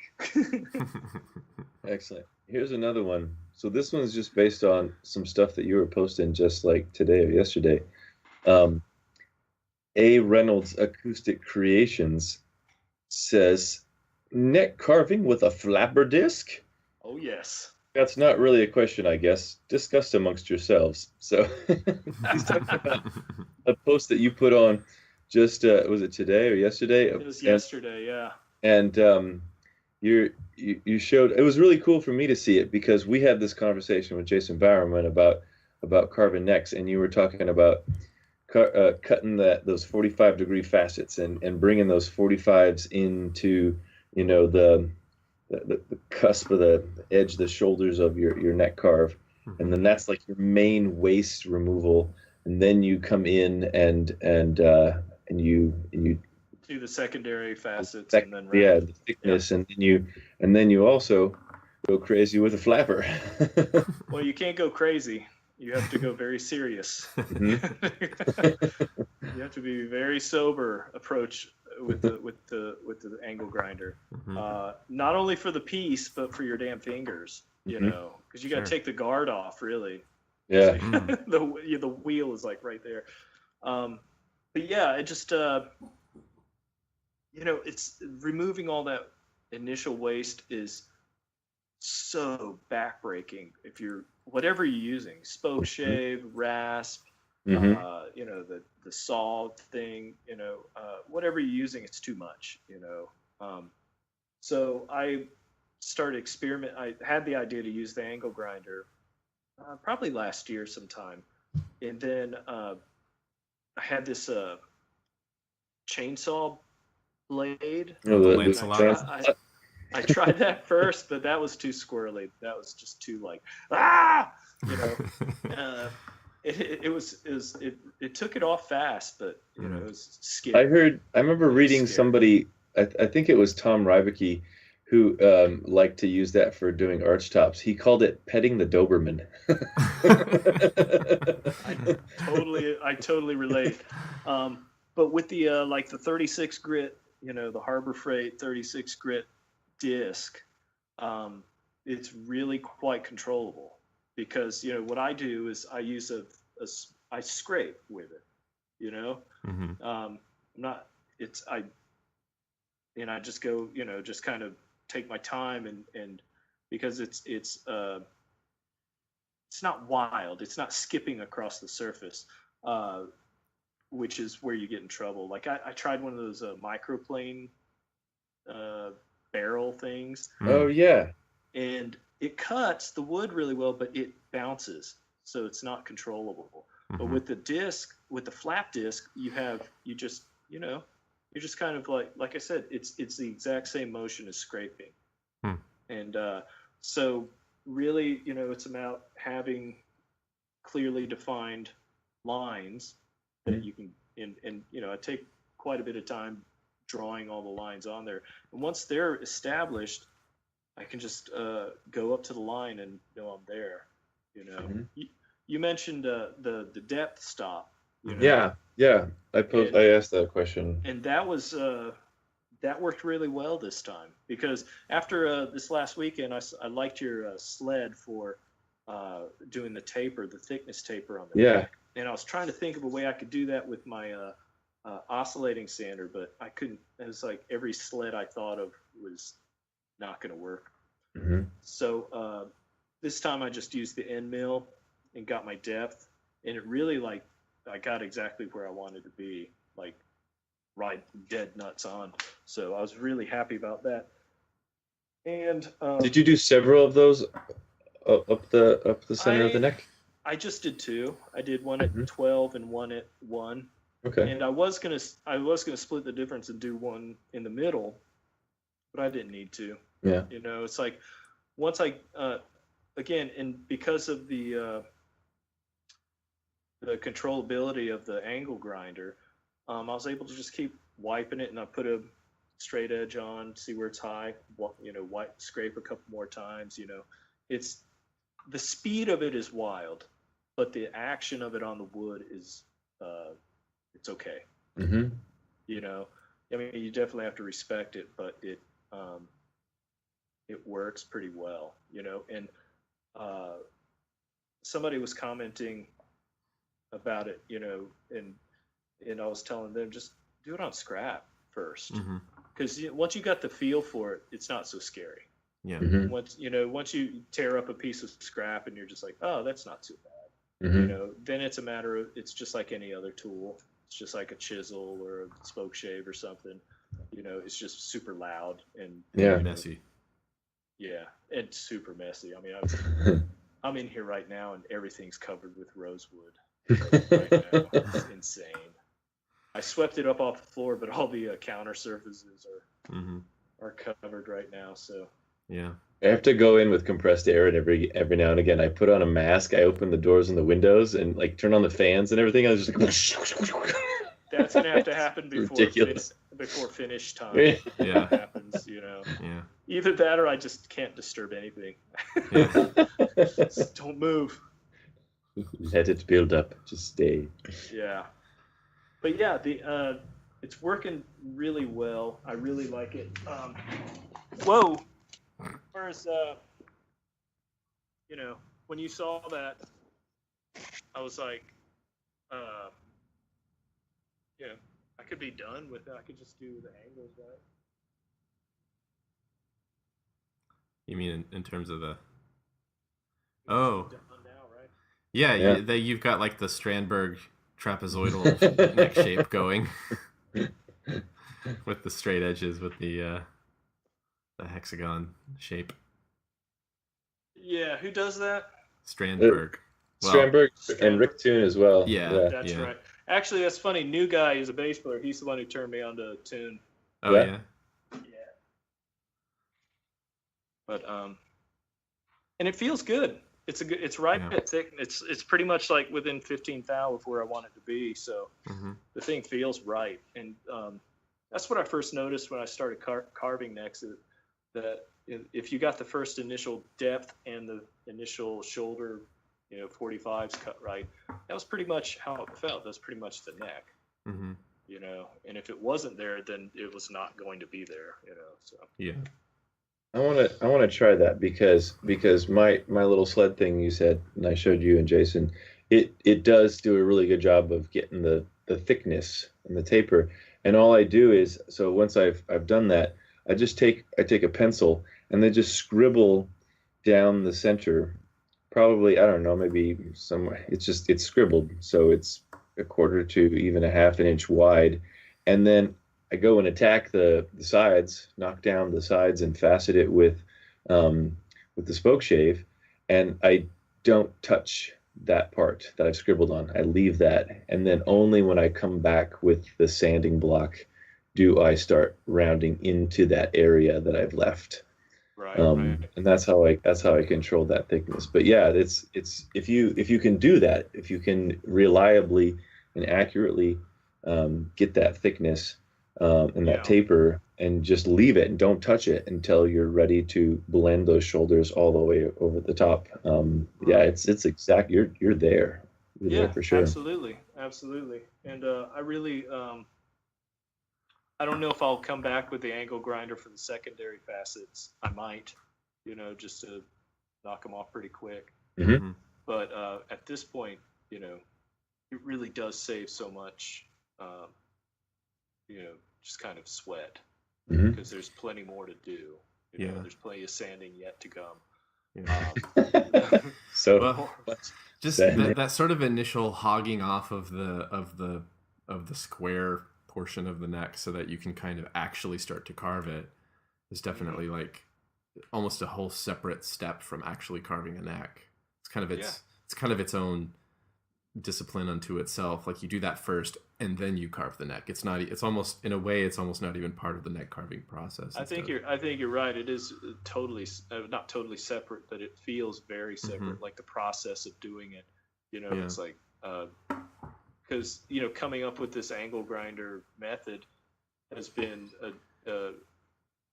Excellent. Here's another one. So this one's just based on some stuff that you were posting just like today or yesterday. A. Reynolds Acoustic Creations says, neck carving with a flapper disc? Oh, yes. That's not really a question, I guess. Discussed amongst yourselves. So he's talking about a post that you put on just, was it today or yesterday? It was yesterday, yeah. And you showed, it was really cool for me to see it because we had this conversation with Jason Bowerman about carving necks, and you were talking about cutting those 45-degree facets and bringing those 45s into, the cusp of the edge, the shoulders of your neck carve. And then that's like your main waist removal. And then you come in and you do the secondary facets and then the thickness, and then you also go crazy with a flapper. Well, you can't go crazy. You have to go very serious. Mm-hmm. You have to be very sober approach with the angle grinder. Mm-hmm. Not only for the piece, but for your damn fingers. Because you got to take the guard off, really. Yeah. The wheel is like right there. But yeah, it just it's removing all that initial waste is so backbreaking. If you're whatever you're using, spoke shave, rasp, the saw thing, whatever you're using, it's too much, So I started experiment. I had the idea to use the angle grinder probably last year sometime, and then I had this chainsaw blade. I tried that first, but that was too squirrely. That was just too like it took it off fast, but it was scary. I remember reading somebody, I think it was Tom Rybicki, who liked to use that for doing arch tops. He called it petting the Doberman. I totally relate. But with the the 36 grit, the Harbor Freight 36 grit disc, it's really quite controllable because what I do is I use I scrape with it, I just go, just kind of take my time and because it's not wild, it's not skipping across the surface, which is where you get in trouble. Like I tried one of those microplane barrel things. Oh yeah. And it cuts the wood really well, but it bounces, so it's not controllable. But with the disc, with the flap disc, you're just kind of like I said, it's the exact same motion as scraping. And so really, it's about having clearly defined lines that you can, and I take quite a bit of time drawing all the lines on there. And once they're established, I can just go up to the line and know I'm there. You mentioned the depth stop. Yeah. I asked that question, and that was that worked really well this time because after this last weekend, I liked your sled for doing the taper, the thickness taper on the neck. And I was trying to think of a way I could do that with my oscillating sander, but I couldn't. It was like every sled I thought of was, not going to work. Mm-hmm. So this time I just used the end mill and got my depth, and it really like I got exactly where I wanted to be, like right dead nuts on. So I was really happy about that. And did you do several of those up the center of the neck? I just did 2. I did one at Mhm. 12 and one at 1. Okay. And I was gonna split the difference and do one in the middle, but I didn't need to. Yeah. You know, it's like once I again, and because of the controllability of the angle grinder, I was able to just keep wiping it, and I put a straight edge on, see where it's high, you know, scrape a couple more times. You know, it's the speed of it is wild, but the action of it on the wood is it's okay. Mm-hmm. You know, I mean, you definitely have to respect it, but it works pretty well. You know, and somebody was commenting about it. You know, and I was telling them just do it on scrap first, because once you got the feel for it, it's not so scary. Yeah. Mm-hmm. Once you tear up a piece of scrap and you're just like, oh, that's not too bad. Mm-hmm. You know, then it's a matter of, it's just like any other tool. It's just like a chisel or a spoke shave or something. You know, it's just super loud and messy. Yeah, it's super messy. I mean, I'm in here right now and everything's covered with rosewood. Right now, it's insane. I swept it up off the floor, but all the counter surfaces are covered right now. So yeah, I have to go in with compressed air, and every now and again I put on a mask. I open the doors and the windows and like turn on the fans and everything. I was just like, that's gonna have to happen before finish time. Yeah. Happens, you know. Yeah. Either that or I just can't disturb anything. Yeah. Just don't move. Let it build up. Just stay. Yeah. But yeah, it's working really well. I really like it. Whoa. Whereas, you know, when you saw that, I was like, you know, I could be done with it. I could just do the angles, right? You mean in terms of the? Done now, right? Yeah, Yeah. You've got like the Strandberg trapezoidal neck shape going with the straight edges with the hexagon shape. Yeah, who does that? Strandberg. Strandberg and Rick Toon as well. Yeah. That's right. Actually, that's funny. New guy is a bass player. He's the one who turned me on to Toon. Oh yeah. Yeah. But and it feels good. It's right at thick. It's pretty much like within 15th thou of where I want it to be. So the thing feels right, and that's what I first noticed when I started carving necks. That if you got the first initial depth and the initial shoulder, 45s cut right, that was pretty much how it felt. That's pretty much the neck. And if it wasn't there, then it was not going to be there. So yeah. I want to try that because my little sled thing you said, and I showed you and Jason, it does do a really good job of getting the thickness and the taper. And all I do is, so once I've done that, I take a pencil and then just scribble down the center. Probably, I don't know, maybe somewhere. It's scribbled, so it's a quarter to even a half an inch wide, and then I go and attack the sides, knock down the sides, and facet it with the spoke shave, and I don't touch that part that I've scribbled on. I leave that, and then only when I come back with the sanding block do I start rounding into that area that I've left. Right. And that's how I control that thickness. But yeah, it's if you can do that, if you can reliably and accurately get that thickness and that taper, and just leave it and don't touch it until you're ready to blend those shoulders all the way over the top. Yeah, it's exact. You're there. You're there for sure. Absolutely. And I really I don't know if I'll come back with the angle grinder for the secondary facets. I might, just to knock them off pretty quick. But at this point, it really does save so much, just kind of sweat, because there's plenty more to do. There's plenty of sanding yet to come. Yeah. So just that sort of initial hogging off of the square portion of the neck so that you can kind of actually start to carve it is definitely like almost a whole separate step from actually carving a neck. It's kind of its own discipline unto itself. Like you do that first and then you carve the neck. It's almost not even part of the neck carving process. I think you're right. It is totally not totally separate, but it feels very separate, like the process of doing it. It's like because coming up with this angle grinder method has been a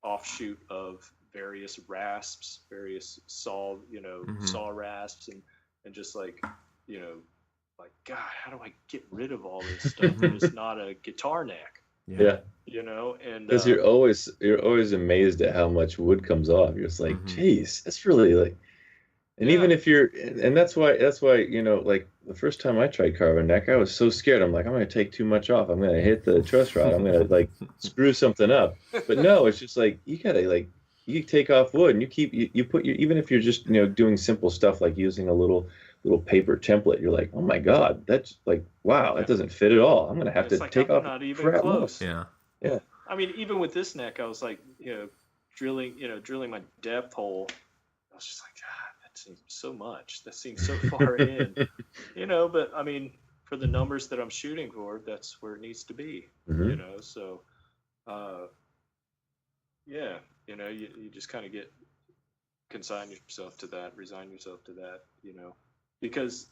offshoot of various rasps, various saw rasps, and just like like, God, how do I get rid of all this stuff? It's not a guitar neck. Yeah. And because you're always amazed at how much wood comes off. You're just like, geez, that's really like. And even if and that's why like the first time I tried carving a neck, I was so scared. I'm like, I'm gonna take too much off. I'm gonna hit the truss rod. I'm gonna like screw something up. But no, it's just like you gotta like you take off wood and you put even if you're just doing simple stuff like using a little paper template, you're like, oh my God, that's like, wow, that doesn't fit at all. I'm gonna have to take off. Not even close. Yeah. I mean, even with this neck, I was like, drilling my depth hole. I was just like, God, that seems so much. That seems so far in. But I mean, for the numbers that I'm shooting for, that's where it needs to be. So, you just kind of resign yourself to that. Because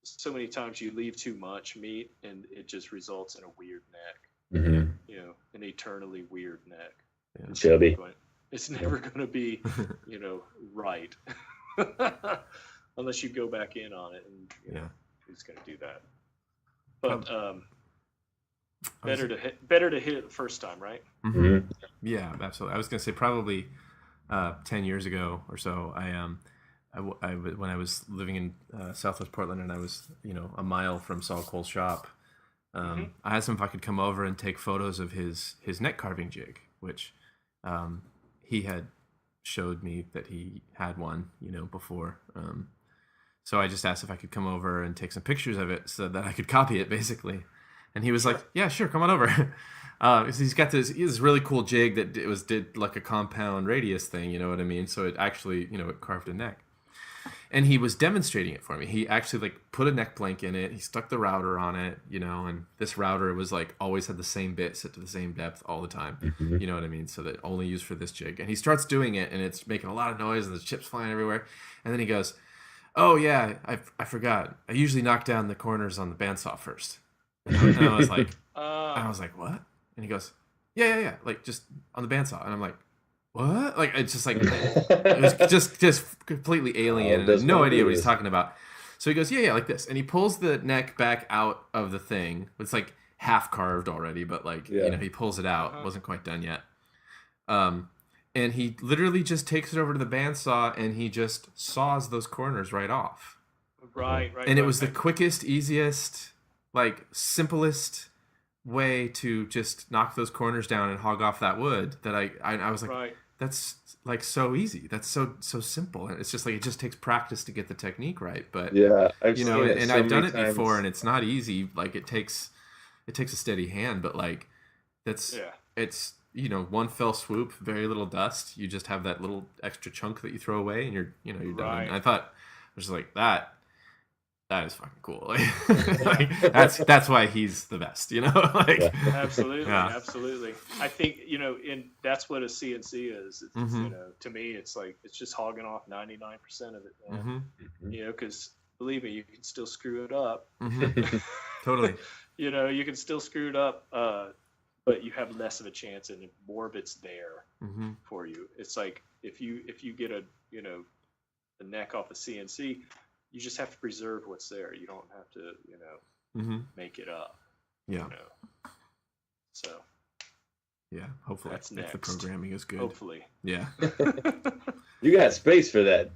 so many times you leave too much meat and it just results in a weird neck, an eternally weird neck. Yeah. Chubby. It's never going to be, right. Unless you go back in on it and who's going to do that? But better to hit it the first time, right? Mm-hmm. Yeah, absolutely. I was going to say probably 10 years ago or so, when I was living in Southwest Portland and I was, a mile from Saul Cole's shop, I asked him if I could come over and take photos of his neck carving jig, which he had showed me that he had one, before. So I just asked if I could come over and take some pictures of it so that I could copy it, basically. And he was like, "Yeah, sure, come on over." He's got this really cool jig that did like a compound radius thing, you know what I mean? So it actually, it carved a neck. And he was demonstrating it for me. He actually like put a neck blank in it. He stuck the router on it, and this router was like always had the same bit set to the same depth all the time. You know what I mean? So that only used for this jig. And he starts doing it and it's making a lot of noise and there's chips flying everywhere. And then he goes, "Oh yeah, I forgot. I usually knock down the corners on the bandsaw first." And I was like, "What?" And he goes, yeah, like just on the bandsaw. And I'm like, "What?" Like it's just like it was just completely alien and I had no idea what he's talking about. So he goes, yeah, like this, and he pulls the neck back out of the thing. It's like half carved already, but like he pulls it out. Wasn't quite done yet. And he literally just takes it over to the bandsaw and he just saws those corners right off. Right. And it was the quickest, easiest, like simplest way to just knock those corners down and hog off that wood that I was like, that's like so easy. That's so simple. And it's just like, it just takes practice to get the technique right. But I've done it before and it's not easy. Like it takes a steady hand, but like it's one fell swoop, very little dust. You just have that little extra chunk that you throw away and you're done. And I thought, I was like, that is fucking cool. Like that's why he's the best, Absolutely. I think, and that's what a CNC is. It's, to me, it's like, it's just hogging off 99% of it, man. Because believe me, you can still screw it up. Totally. You can still screw it up, but you have less of a chance and more of it's there for you. It's like, if you get the neck off a CNC, you just have to preserve what's there. You don't have to, make it up. Yeah. So. Yeah, hopefully. That's if next. the programming is good. Hopefully. Yeah. You got space for that.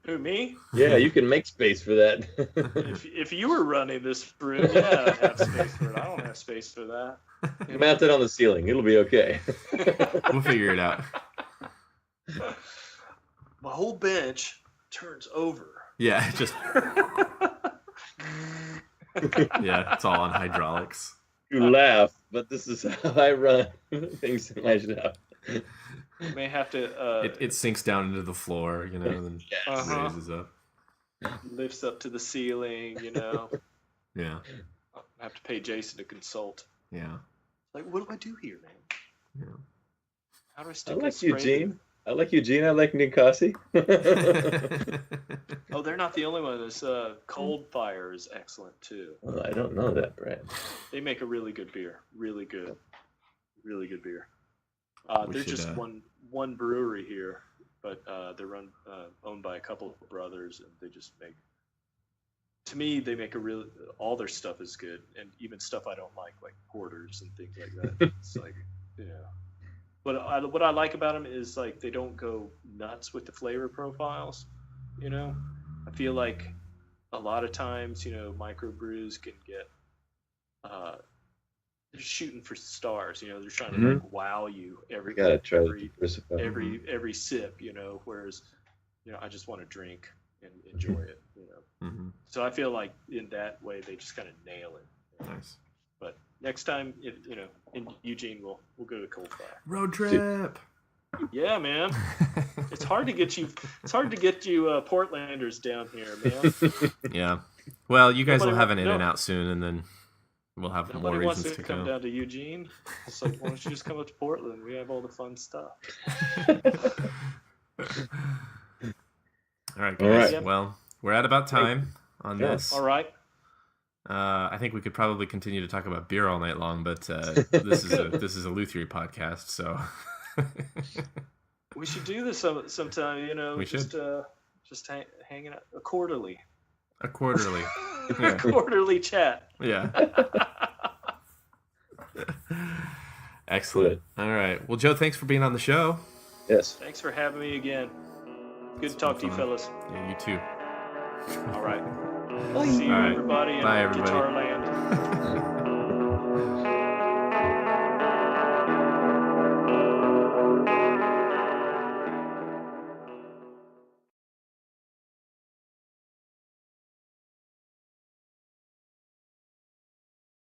Who, me? Yeah, you can make space for that. If you were running this room, yeah, I'd have space for it. I don't have space for that. Mount it on the ceiling. It'll be okay. We'll figure it out. My whole bench turns over. Yeah, just yeah, it's all on hydraulics. You laugh, but this is how I run things in my shop. You may have to. It sinks down into the floor, and then raises up. Lifts up to the ceiling, Yeah. I have to pay Jason to consult. Yeah. Like, what do I do here, man? Yeah. How do I stick? I like Eugene. I like Ninkasi. Oh, they're not the only one. This Cold Fire is excellent too. Oh, I don't know that brand. They make a really good beer. Really good beer. They're just one brewery here, but they're owned by a couple of brothers, and they just make. To me, they make all their stuff is good, and even stuff I don't like porters and things like that. It's like, What I like about them is like they don't go nuts with the flavor profiles. I feel like a lot of times, microbrews can get they're shooting for stars. They're trying to like wow you every sip. Whereas I just want to drink and enjoy it. Mm-hmm. So I feel like in that way they just kind of nail it. Nice. But next time, in Eugene, we'll go to Cold Fire. Road trip. Yeah, man. It's hard to get you Portlanders down here, man. Yeah. Well, you guys will have an no. In-N-Out soon, and then we'll have more Nobody wants reasons to to come go. down to Eugene. It's like, why don't you just come up to Portland? We have all the fun stuff. All right, guys. All right. Well, we're at about time on this. All right. I think we could probably continue to talk about beer all night long, but this is a Lutherie podcast, so we should do this sometime. We just should. Just hanging out quarterly. A quarterly. Yeah. Quarterly chat. Yeah. Excellent. All right. Well, Joe, thanks for being on the show. Yes. Thanks for having me again. Good to talk to you, fellas. Yeah, you too. All right. Bye. See you, All right. everybody. Bye, in everybody. Guitar Land.